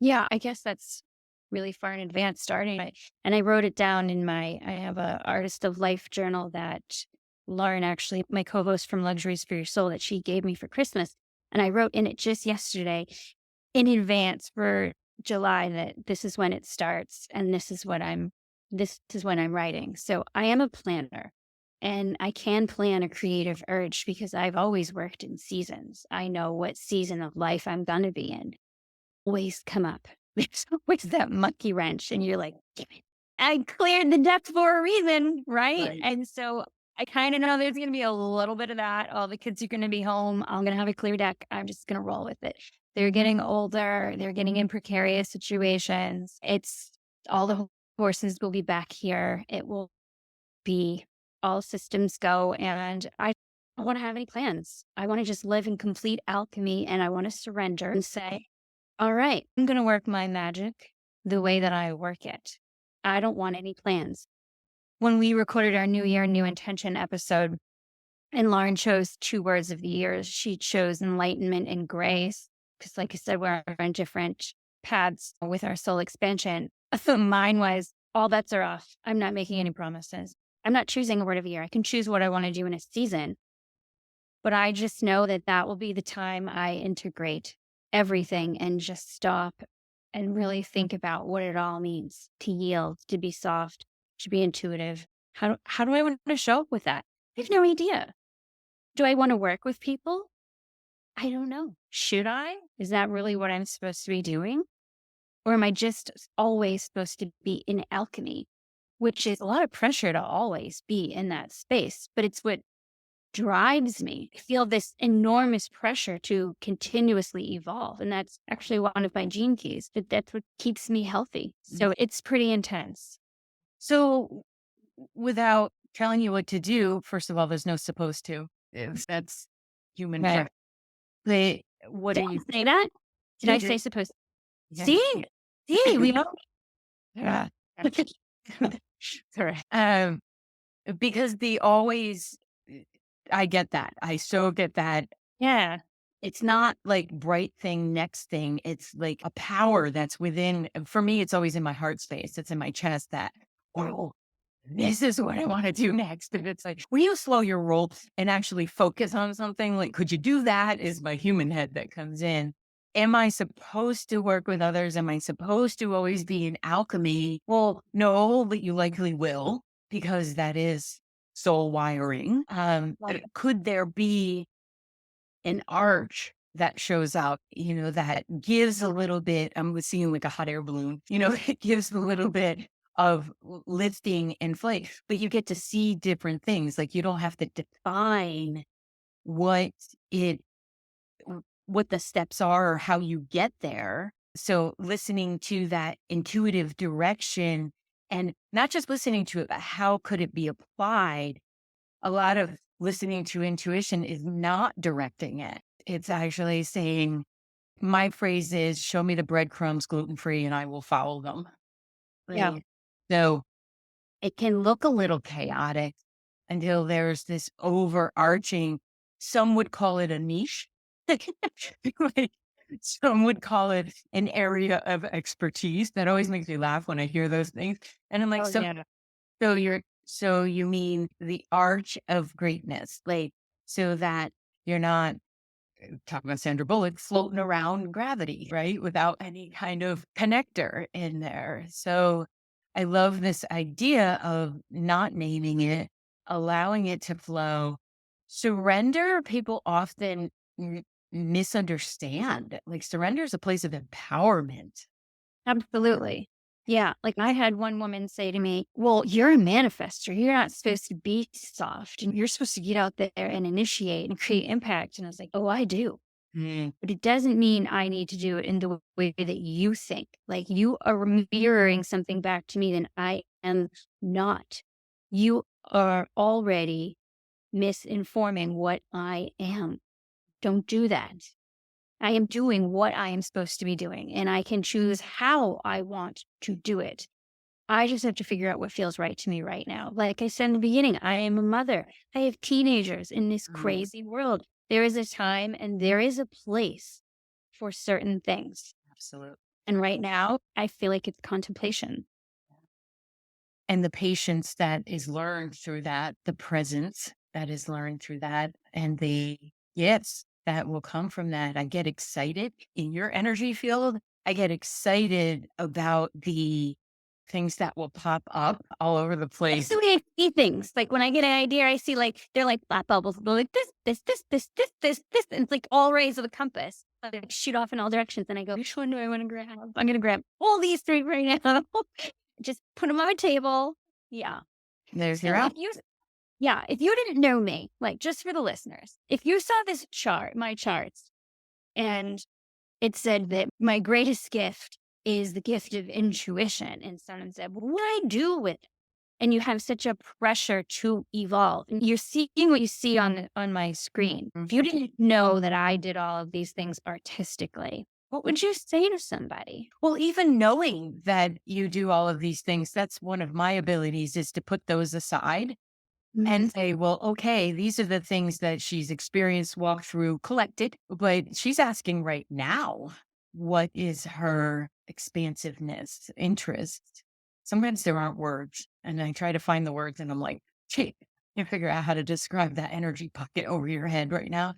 Yeah, I guess that's really far in advance starting. And I wrote it down I have a Artist of Life journal that Lauren, actually, my co-host from Luxuries for Your Soul, that she gave me for Christmas. And I wrote in it just yesterday in advance for July that this is when it starts and this is when I'm writing. So I am a planner and I can plan a creative urge because I've always worked in seasons. I know what season of life I'm going to be in. Always come up. There's always that monkey wrench, and you're like, "Damn it, I cleared the deck for a reason, right?" Right. And so I kind of know there's going to be a little bit of that. All the kids are going to be home. I'm going to have a clear deck. I'm just going to roll with it. They're getting older. They're getting in precarious situations. It's all the horses will be back here. It will be all systems go. And I don't want to have any plans. I want to just live in complete alchemy and I want to surrender and say, all right, I'm going to work my magic the way that I work it. I don't want any plans. When we recorded our New Year, New Intention episode, and Lauren chose 2 words of the year, she chose enlightenment and grace. Because, like I said, we're on different paths with our soul expansion. Mine was all bets are off. I'm not making any promises. I'm not choosing a word of the year. I can choose what I want to do in a season. But I just know that that will be the time I integrate everything and just stop and really think about what it all means to yield, to be soft, to be intuitive. How do I want to show up with that? I have no idea. Do I want to work with people? I don't know. Should I? Is that really what I'm supposed to be doing? Or am I just always supposed to be in alchemy, which is a lot of pressure to always be in that space, but it's what drives me. I feel this enormous pressure to continuously evolve. And that's actually one of my gene keys, but that's what keeps me healthy. So it's pretty intense. So without telling you what to do, first of all, there's no supposed to. That's human Right. They what Did are I you say that? Did you I did say supposed? yeah. See? See, we know. Yeah. Correct. Because the always I get that. I so get that. Yeah. It's not like bright thing, next thing. It's like a power that's within for me, it's always in my heart space. It's in my chest that, oh, this is what I want to do next. And it's like, will you slow your roll and actually focus on something? Like, could you do that? Is my human head that comes in. Am I supposed to work with others? Am I supposed to always be in alchemy? Well, no, but you likely will because that is soul wiring. Could there be an arch that shows up, that gives a little bit, I'm seeing like a hot air balloon, it gives a little bit of lifting and flight, but you get to see different things. Like you don't have to define what it, what the steps are or how you get there. So listening to that intuitive direction and not just listening to it, but how could it be applied? A lot of listening to intuition is not directing it. It's actually saying, my phrase is, show me the breadcrumbs gluten free and I will follow them. Yeah. Right. So it can look a little chaotic until there's this overarching, some would call it a niche. Like, some would call it an area of expertise. That always makes me laugh when I hear those things. And I'm like, Oh, yeah. so you mean the arch of greatness, like so that you're not talking about Sandra Bullock floating around gravity, right? Without any kind of connector in there. So I love this idea of not naming it, allowing it to flow. Surrender, people often misunderstand. Like surrender is a place of empowerment. Absolutely. Yeah. Like I had one woman say to me, well, you're a manifester. You're not supposed to be soft and you're supposed to get out there and initiate and create impact. And I was like, oh, I do. Mm. But it doesn't mean I need to do it in the way that you think. Like you are mirroring something back to me that I am not. You are already misinforming what I am. Don't do that. I am doing what I am supposed to be doing, and I can choose how I want to do it. I just have to figure out what feels right to me right now. Like I said in the beginning, I am a mother. I have teenagers in this crazy world. There is a time and there is a place for certain things. Absolutely. And right now, I feel like it's contemplation. And the patience that is learned through that, the presence that is learned through that, and the yes, that will come from that. I get excited in your energy field. I get excited about the things that will pop up all over the That's place. the way I see things. Like when I get an idea, I see like they're like flat bubbles. They're like this, and it's like all rays of the compass. They like, shoot off in all directions, and I go, which one do I want to grab? I'm gonna grab all these three right now. Just put them on my table. Yeah. There's So your out. if you didn't know me, like just for the listeners, if you saw this chart, my charts, and it said that my greatest gift is the gift of intuition, and someone said, well, what do I do with it? And you have such a pressure to evolve, and you're seeing what you see on my screen. If you didn't know that I did all of these things artistically, what would you say to somebody? Well, even knowing that you do all of these things, that's one of my abilities is to put those aside and say, well, okay, these are the things that she's experienced, walked through, collected, but she's asking right now, what is her expansiveness, interest? Sometimes there aren't words, and I try to find the words, and I'm like, gee, can't figure out how to describe that energy pocket over your head right now.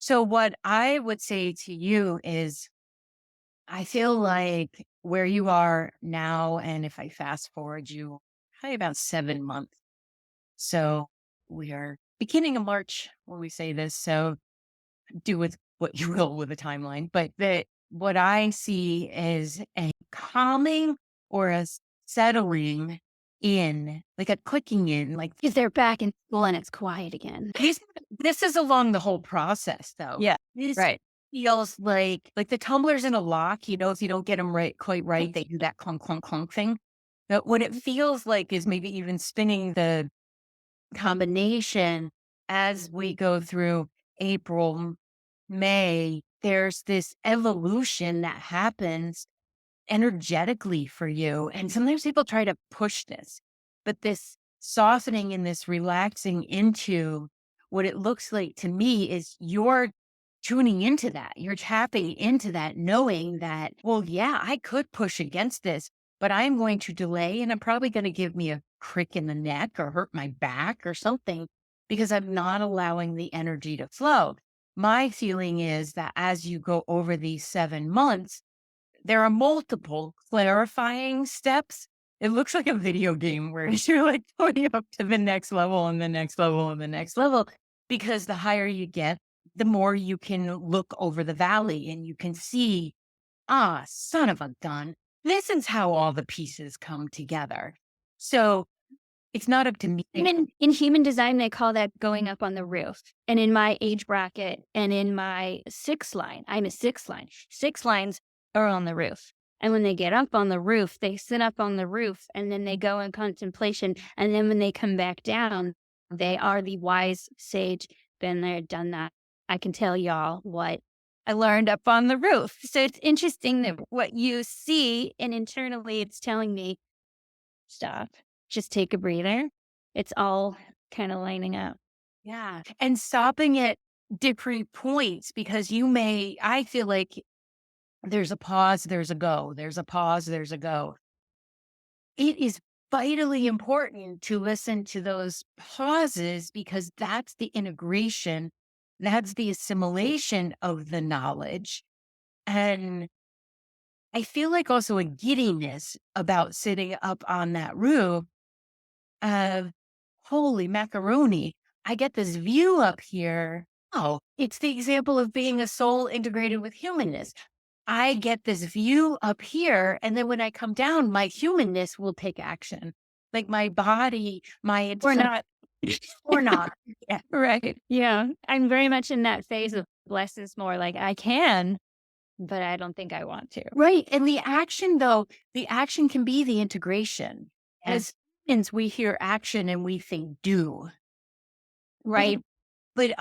So what I would say to you is, I feel like where you are now, and if I fast forward you probably about 7 months. So we are beginning of March when we say this. So do with what you will with the timeline. But what I see is a calming or a settling in, like a clicking in, like If they're back in school and it's quiet again. this is along the whole process though. Yeah. This Right. feels like the tumblers in a lock, if you don't get them quite right, they do that clunk, clunk, clunk thing. But what it feels like is maybe even spinning the combination as we go through April, May, there's this evolution that happens energetically for you. And sometimes people try to push this, but this softening and this relaxing into what it looks like to me is you're tuning into that. You're tapping into that, knowing that, well, yeah, I could push against this, but I'm going to delay and I'm probably going to give me a crick in the neck or hurt my back or something because I'm not allowing the energy to flow. My feeling is that as you go over these 7 months, there are multiple clarifying steps. It looks like a video game where you're like going up to the next level and the next level and the next level, because the higher you get, the more you can look over the valley and you can see, son of a gun, this is how all the pieces come together. So it's not up to me. In human design, they call that going up on the roof. And in my age bracket and in my 6 line, I'm a 6 line. 6 lines are on the roof. And when they get up on the roof, they sit up on the roof and then they go in contemplation. And then when they come back down, they are the wise sage. Been there, done that. I can tell y'all what I learned up on the roof. So it's interesting that what you see and internally it's telling me, stop, just take a breather. It's all kind of lining up. Yeah. And stopping at different points because I feel like there's a pause, there's a go, there's a pause, there's a go. It is vitally important to listen to those pauses because that's the integration, that's the assimilation of the knowledge. And I feel like also a giddiness about sitting up on that roof of holy macaroni. I get this view up here. Oh, it's the example of being a soul integrated with humanness. I get this view up here, and then when I come down, my humanness will take action. Like my body, Or not. or not. Yeah, right. Yeah. I'm very much in that phase of less is more. Like I can, but I don't think I want to. Right. And the action, though, the action can be the integration. As humans, we hear action and we think do. Right. But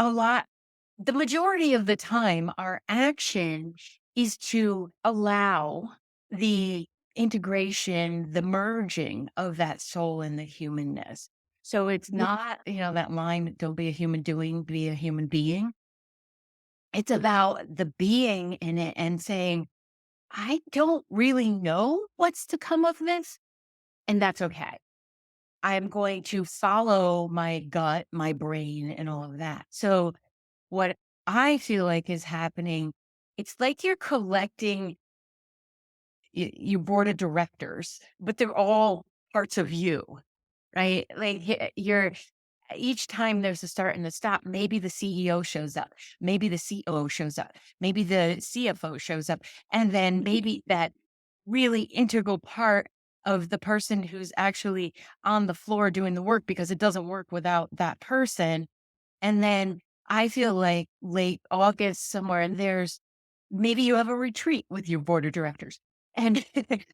the majority of the time, our action is to allow the integration, the merging of that soul and the humanness. So it's not, that line, don't be a human doing, be a human being. It's about the being in it and saying, I don't really know what's to come of this. And that's okay. I'm going to follow my gut, my brain, and all of that. So what I feel like is happening, it's like you're collecting your board of directors, but they're all parts of you, right? Like you're each time there's a start and a stop, maybe the CEO shows up, maybe the COO shows up, maybe the CFO shows up, and then maybe that really integral part of the person who's actually on the floor doing the work because it doesn't work without that person. And then I feel like late August somewhere, and maybe you have a retreat with your board of directors and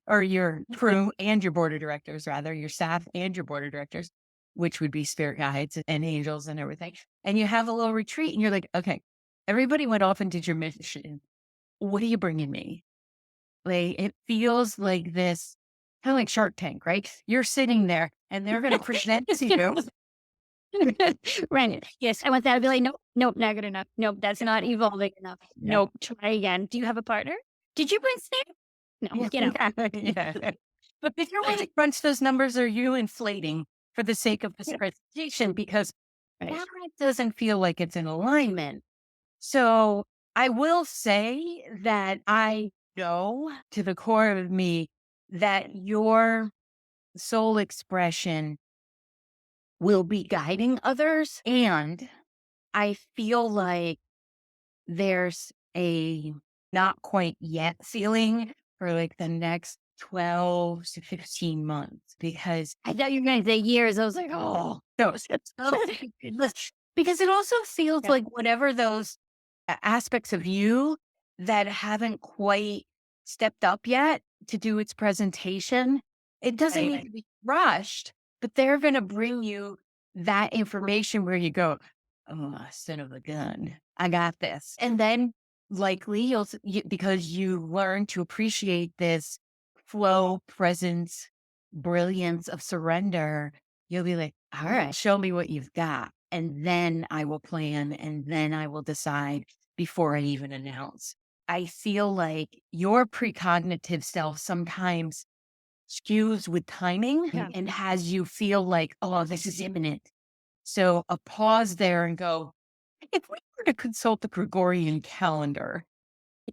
or your crew and your board of directors, rather your staff and your board of directors, which would be spirit guides and angels and everything. And you have a little retreat and you're like, okay, everybody went off and did your mission. What are you bringing me? Like, it feels like this kind of like Shark Tank, right? You're sitting there and they're going to present to you. Right. Yes. I want that. I'd be like, nope, nope, not good enough. Nope, that's not evolving enough. Nope, try again. Do you have a partner? Did you bring Snake? No, get out. Yeah. But if you're to crunch those numbers, are you inflating for the sake of this presentation? Because that doesn't feel like it's in alignment. So I will say that I know to the core of me that your soul expression will be guiding others. And I feel like there's a not quite yet feeling for like the next 12 to 15 months because I thought you were going to say years. I was like, oh, no, because it also feels yeah. like whatever those aspects of you that haven't quite stepped up yet to do its presentation, it doesn't need Right. to be rushed, but they're going to bring you that information where you go, oh, son of a gun, I got this. And then likely because you learn to appreciate this flow, presence, brilliance of surrender, you'll be like, all right, show me what you've got. And then I will plan and then I will decide before I even announce. I feel like your precognitive self sometimes skews with timing Yeah. and has you feel like, oh, this is imminent. So a pause there and go, if we were to consult the Gregorian calendar,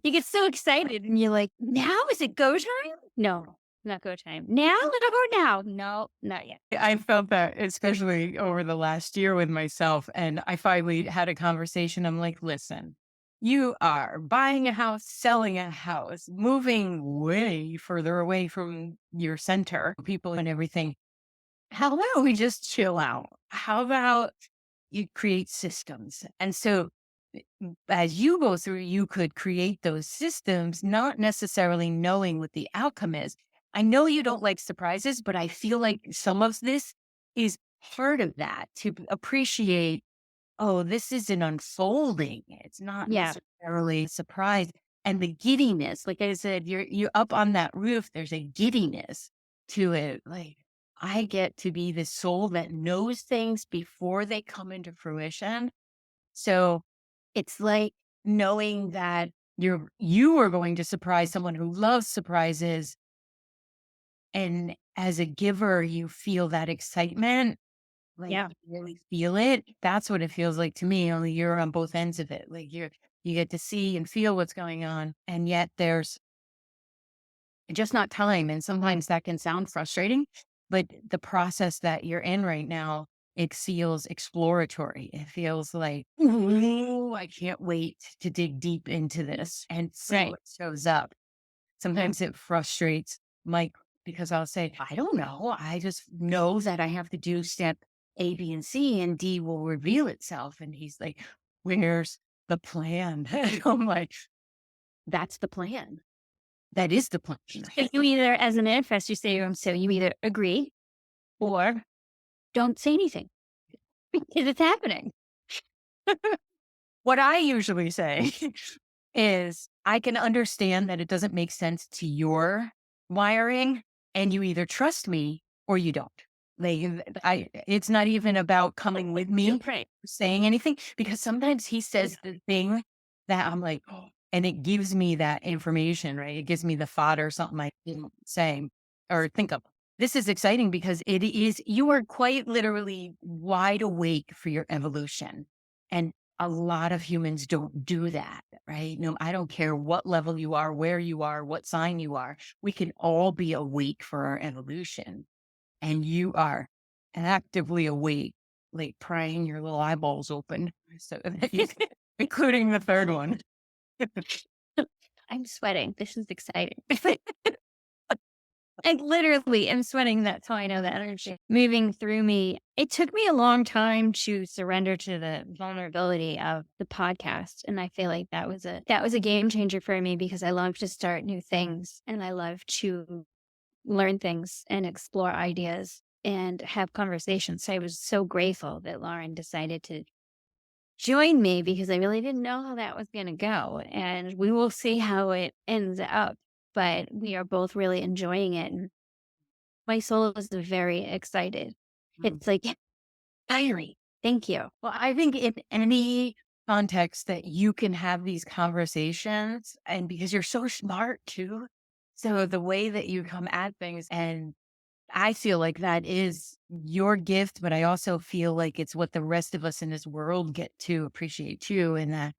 You get so excited and you're like, now is it go time? No, not go time. Now? Let go now. No, not yet. I felt that especially over the last year with myself. And I finally had a conversation. I'm like, listen, you are buying a house, selling a house, moving way further away from your center, people and everything. How about we just chill out? How about you create systems? And so as you go through, you could create those systems, not necessarily knowing what the outcome is. I know you don't like surprises, but I feel like some of this is part of that to appreciate, oh, this is an unfolding. It's not Yeah. necessarily a surprise. And the giddiness, like I said, you're up on that roof, there's a giddiness to it. Like I get to be the soul that knows things before they come into fruition. So it's like knowing that you are going to surprise someone who loves surprises. And as a giver, you feel that excitement, like Yeah. you really feel it. That's what it feels like to me, only you're on both ends of it. Like you get to see and feel what's going on. And yet there's just not time. And sometimes that can sound frustrating, but the process that you're in right now, it feels exploratory. It feels like, ooh, I can't wait to dig deep into this and see Right. what shows up. Sometimes it frustrates Mike because I'll say, I don't know. I just know that I have to do step A, B, and C, and D will reveal itself. And he's like, where's the plan? And I'm like, that's the plan. That is the plan. So you either, as a manifest, you say, so you either agree or don't say anything because it's happening. What I usually say is I can understand that it doesn't make sense to your wiring and you either trust me or you don't. Like it's not even about coming with me Right. saying anything because sometimes he says the thing that I'm like, oh, and it gives me that information, right? It gives me the fodder, something I didn't say or think of. This is exciting because you are quite literally wide awake for your evolution. And a lot of humans don't do that, right? No, I don't care what level you are, where you are, what sign you are. We can all be awake for our evolution. And you are actively awake, like prying your little eyeballs open. So that including the third one. I'm sweating. This is exciting. I literally am sweating. That's how I know the energy moving through me. It took me a long time to surrender to the vulnerability of the podcast. And I feel like that was a game changer for me because I love to start new things and I love to learn things and explore ideas and have conversations. So I was so grateful that Lauren decided to join me because I really didn't know how that was going to go. And we will see how it ends up. But we are both really enjoying it. And my soul is very excited. It's like, diary. Thank you. Well, I think in any context that you can have these conversations, and because you're so smart too. So the way that you come at things, and I feel like that is your gift, but I also feel like it's what the rest of us in this world get to appreciate too. And that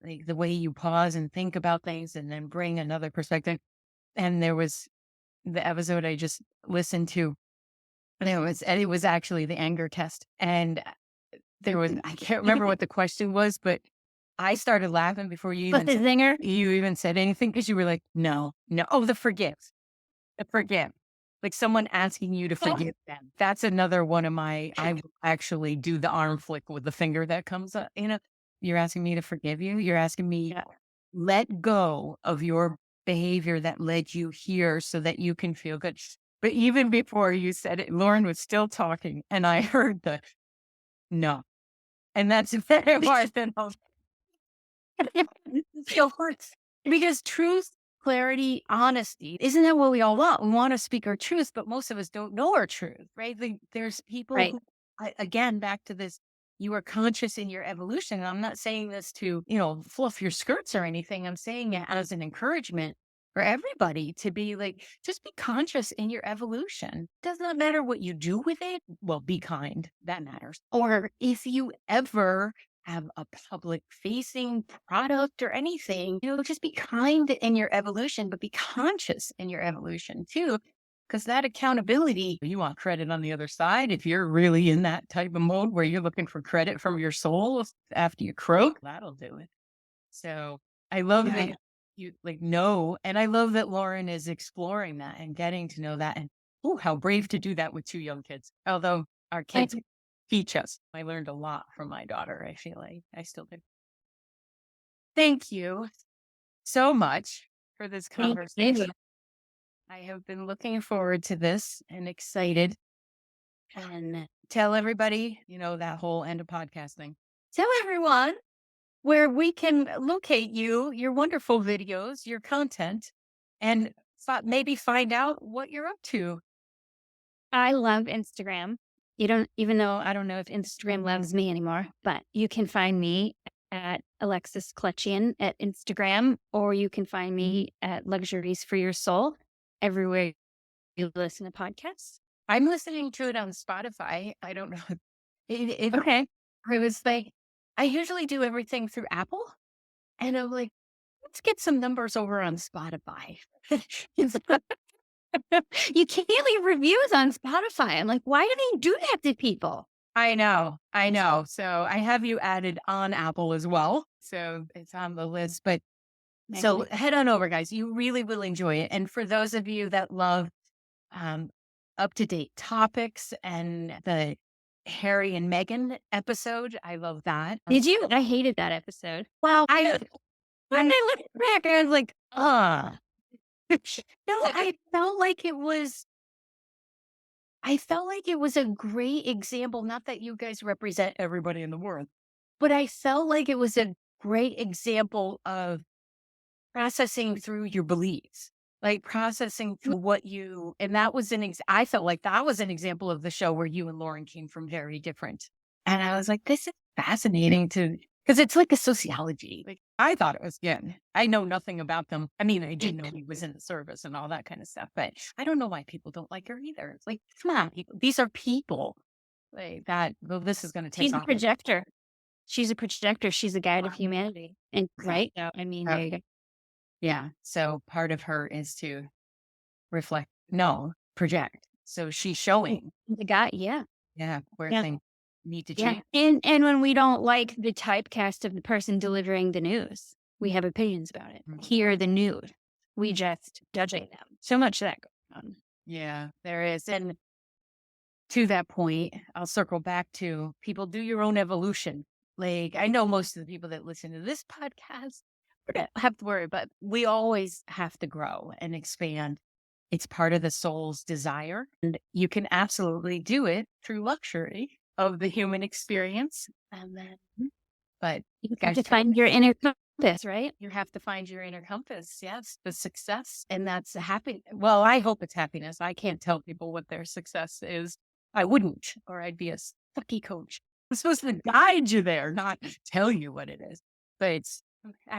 like the way you pause and think about things and then bring another perspective. And there was the episode I just listened to, and it was actually the anger test. And there was, I can't remember what the question was, but I started laughing before But the zinger, you even said anything, because you were like, no, no. Oh, the forgive. Like someone asking you to forgive them. That's another one of my, I will actually do the arm flick with the finger that comes up. You're asking me to forgive you. You're asking me, let go of your behavior that led you here so that you can feel good. But even before you said it, Lauren was still talking, and I heard the no. And that's very hard. Then it still hurts, because truth, clarity, honesty, isn't that what we all want? We want to speak our truth, but most of us don't know our truth, right? Like, there's people right? who, again, back to this, you are conscious in your evolution. And I'm not saying this to, fluff your skirts or anything. I'm saying it as an encouragement for everybody to be like, just be conscious in your evolution. Does not matter what you do with it. Well, be kind. That matters. Or if you ever have a public facing product or anything, just be kind in your evolution, but be conscious in your evolution too. Because that accountability, you want credit on the other side. If you're really in that type of mode where you're looking for credit from your soul after you croak, that'll do it. So I love that you like know, and I love that Lauren is exploring that and getting to know that. And oh, how brave to do that with two young kids. Although our kids teach us. I learned a lot from my daughter. I feel like I still do. Thank you so much for this conversation. I have been looking forward to this and excited. And tell everybody, that whole end of podcast thing. Tell everyone where we can locate you, your wonderful videos, your content, and maybe find out what you're up to. I love Instagram. You don't, even though I don't know if Instagram loves me anymore, but you can find me at Alexis Kletjian at Instagram, or you can find me at Luxuries for Your Soul everywhere you listen to podcasts. I'm listening to it on Spotify. I don't know. Okay. It was like, I usually do everything through Apple. And I'm like, let's get some numbers over on Spotify. You can't leave reviews on Spotify. I'm like, why do they do that to people? I know. So I have you added on Apple as well. So it's on the list. But so head on over, guys. You really will enjoy it. And for those of you that love up-to-date topics and the Harry and Meghan episode, I love that. Did you? I hated that episode. Well, when I look back, I was like, no, I felt like it was a great example. Not that you guys represent everybody in the world, but I felt like it was a great example of processing through your beliefs, like processing through what you, and that was I felt like that was an example of the show where you and Lauren came from very different. And I was like, this is fascinating because it's like a sociology. Like, I thought it was good. I know nothing about them. I mean, I did know he was in the service and all that kind of stuff, but I don't know why people don't like her either. It's like, come on, people. These are people like that. Well, this is going to take She's off. a projector. She's a projector. She's a guide of humanity. And right now, I mean, there you go. Yeah. So part of her is to project. So she's showing The guy, yeah. where things need to change. And when we don't like the typecast of the person delivering the news, we have opinions about it. Hear the news. We just judging them. So much of that going on. Yeah, there is. And to that point, I'll circle back to people do your own evolution. Like, I know most of the people that listen to this podcast don't have to worry, but we always have to grow and expand. It's part of the soul's desire. And you can absolutely do it through luxury of the human experience. And then, but you have to find your inner compass, right? You have to find your inner compass. Yes, the success. And that's happy. Well, I hope it's happiness. I can't tell people what their success is. I wouldn't, or I'd be a sucky coach. I'm supposed to guide you there, not tell you what it is. But it's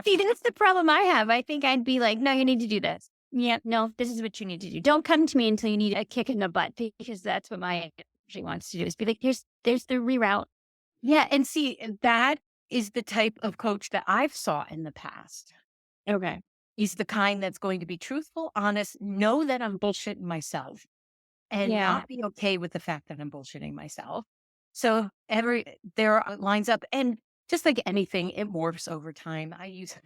see, that's the problem I have. I think I'd be like, no, you need to do this. Yeah, no, this is what you need to do. Don't come to me until you need a kick in the butt, because that's what my energy wants to do, is be like, there's the reroute. Yeah, and see, that is the type of coach that I've saw in the past. Okay. He's the kind that's going to be truthful, honest, know that I'm bullshitting myself, and Yeah. not be okay with the fact that I'm bullshitting myself. So there lines up, and just like anything, it morphs over time.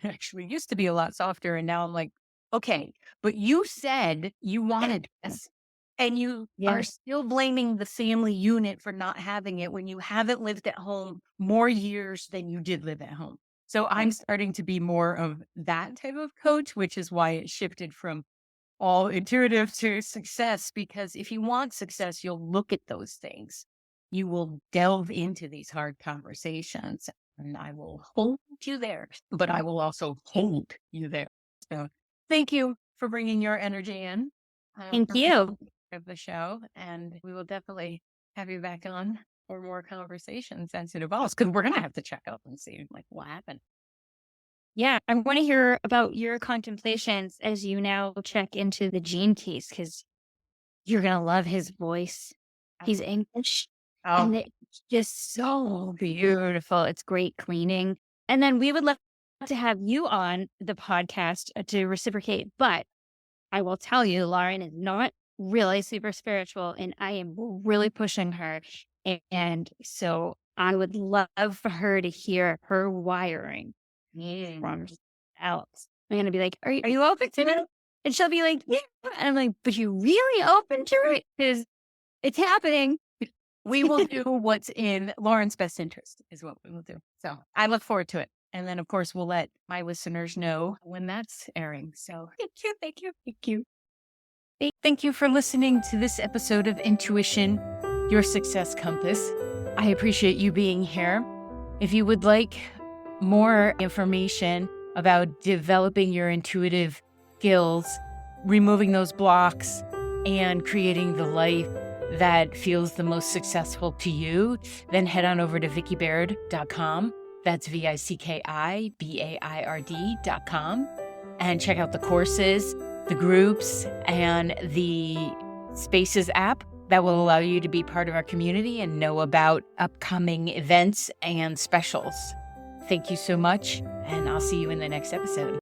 Actually used to be a lot softer, and now I'm like, okay, but you said you wanted this, and you Yeah. are still blaming the family unit for not having it when you haven't lived at home more years than you did live at home. So I'm starting to be more of that type of coach, which is why it shifted from all intuitive to success, because if you want success, you'll look at those things. You will delve into these hard conversations, and I will hold you there, but I will also hold you there. So thank you for bringing your energy in Thank you. of the show, and we will definitely have you back on for more conversations as it evolves, because we're going to have to check up and see like what happened. Yeah. I want to hear about your contemplations as you now check into the gene keys because you're going to love his voice. He's English Oh, and it's just so beautiful. It's great cleaning. And then we would love to have you on the podcast to reciprocate. But I will tell you, Lauren is not really super spiritual, and I am really pushing her. And so I would love for her to hear her wiring from else. I'm gonna be like, are you open to it? And she'll be like, yeah. And I'm like, but you really open to it? Because it's happening. we will do what's in Lauren's best interest, is what we will do. So I look forward to it. And then, of course, we'll let my listeners know when that's airing. So thank you, thank you, thank you. Thank you for listening to this episode of Intuition, Your Success Compass. I appreciate you being here. If you would like more information about developing your intuitive skills, removing those blocks, and creating the life that feels the most successful to you, then head on over to vickibaird.com. That's VICKIBAIRD.com, and check out the courses, the groups, and the Spaces app that will allow you to be part of our community and know about upcoming events and specials. Thank you so much, and I'll see you in the next episode.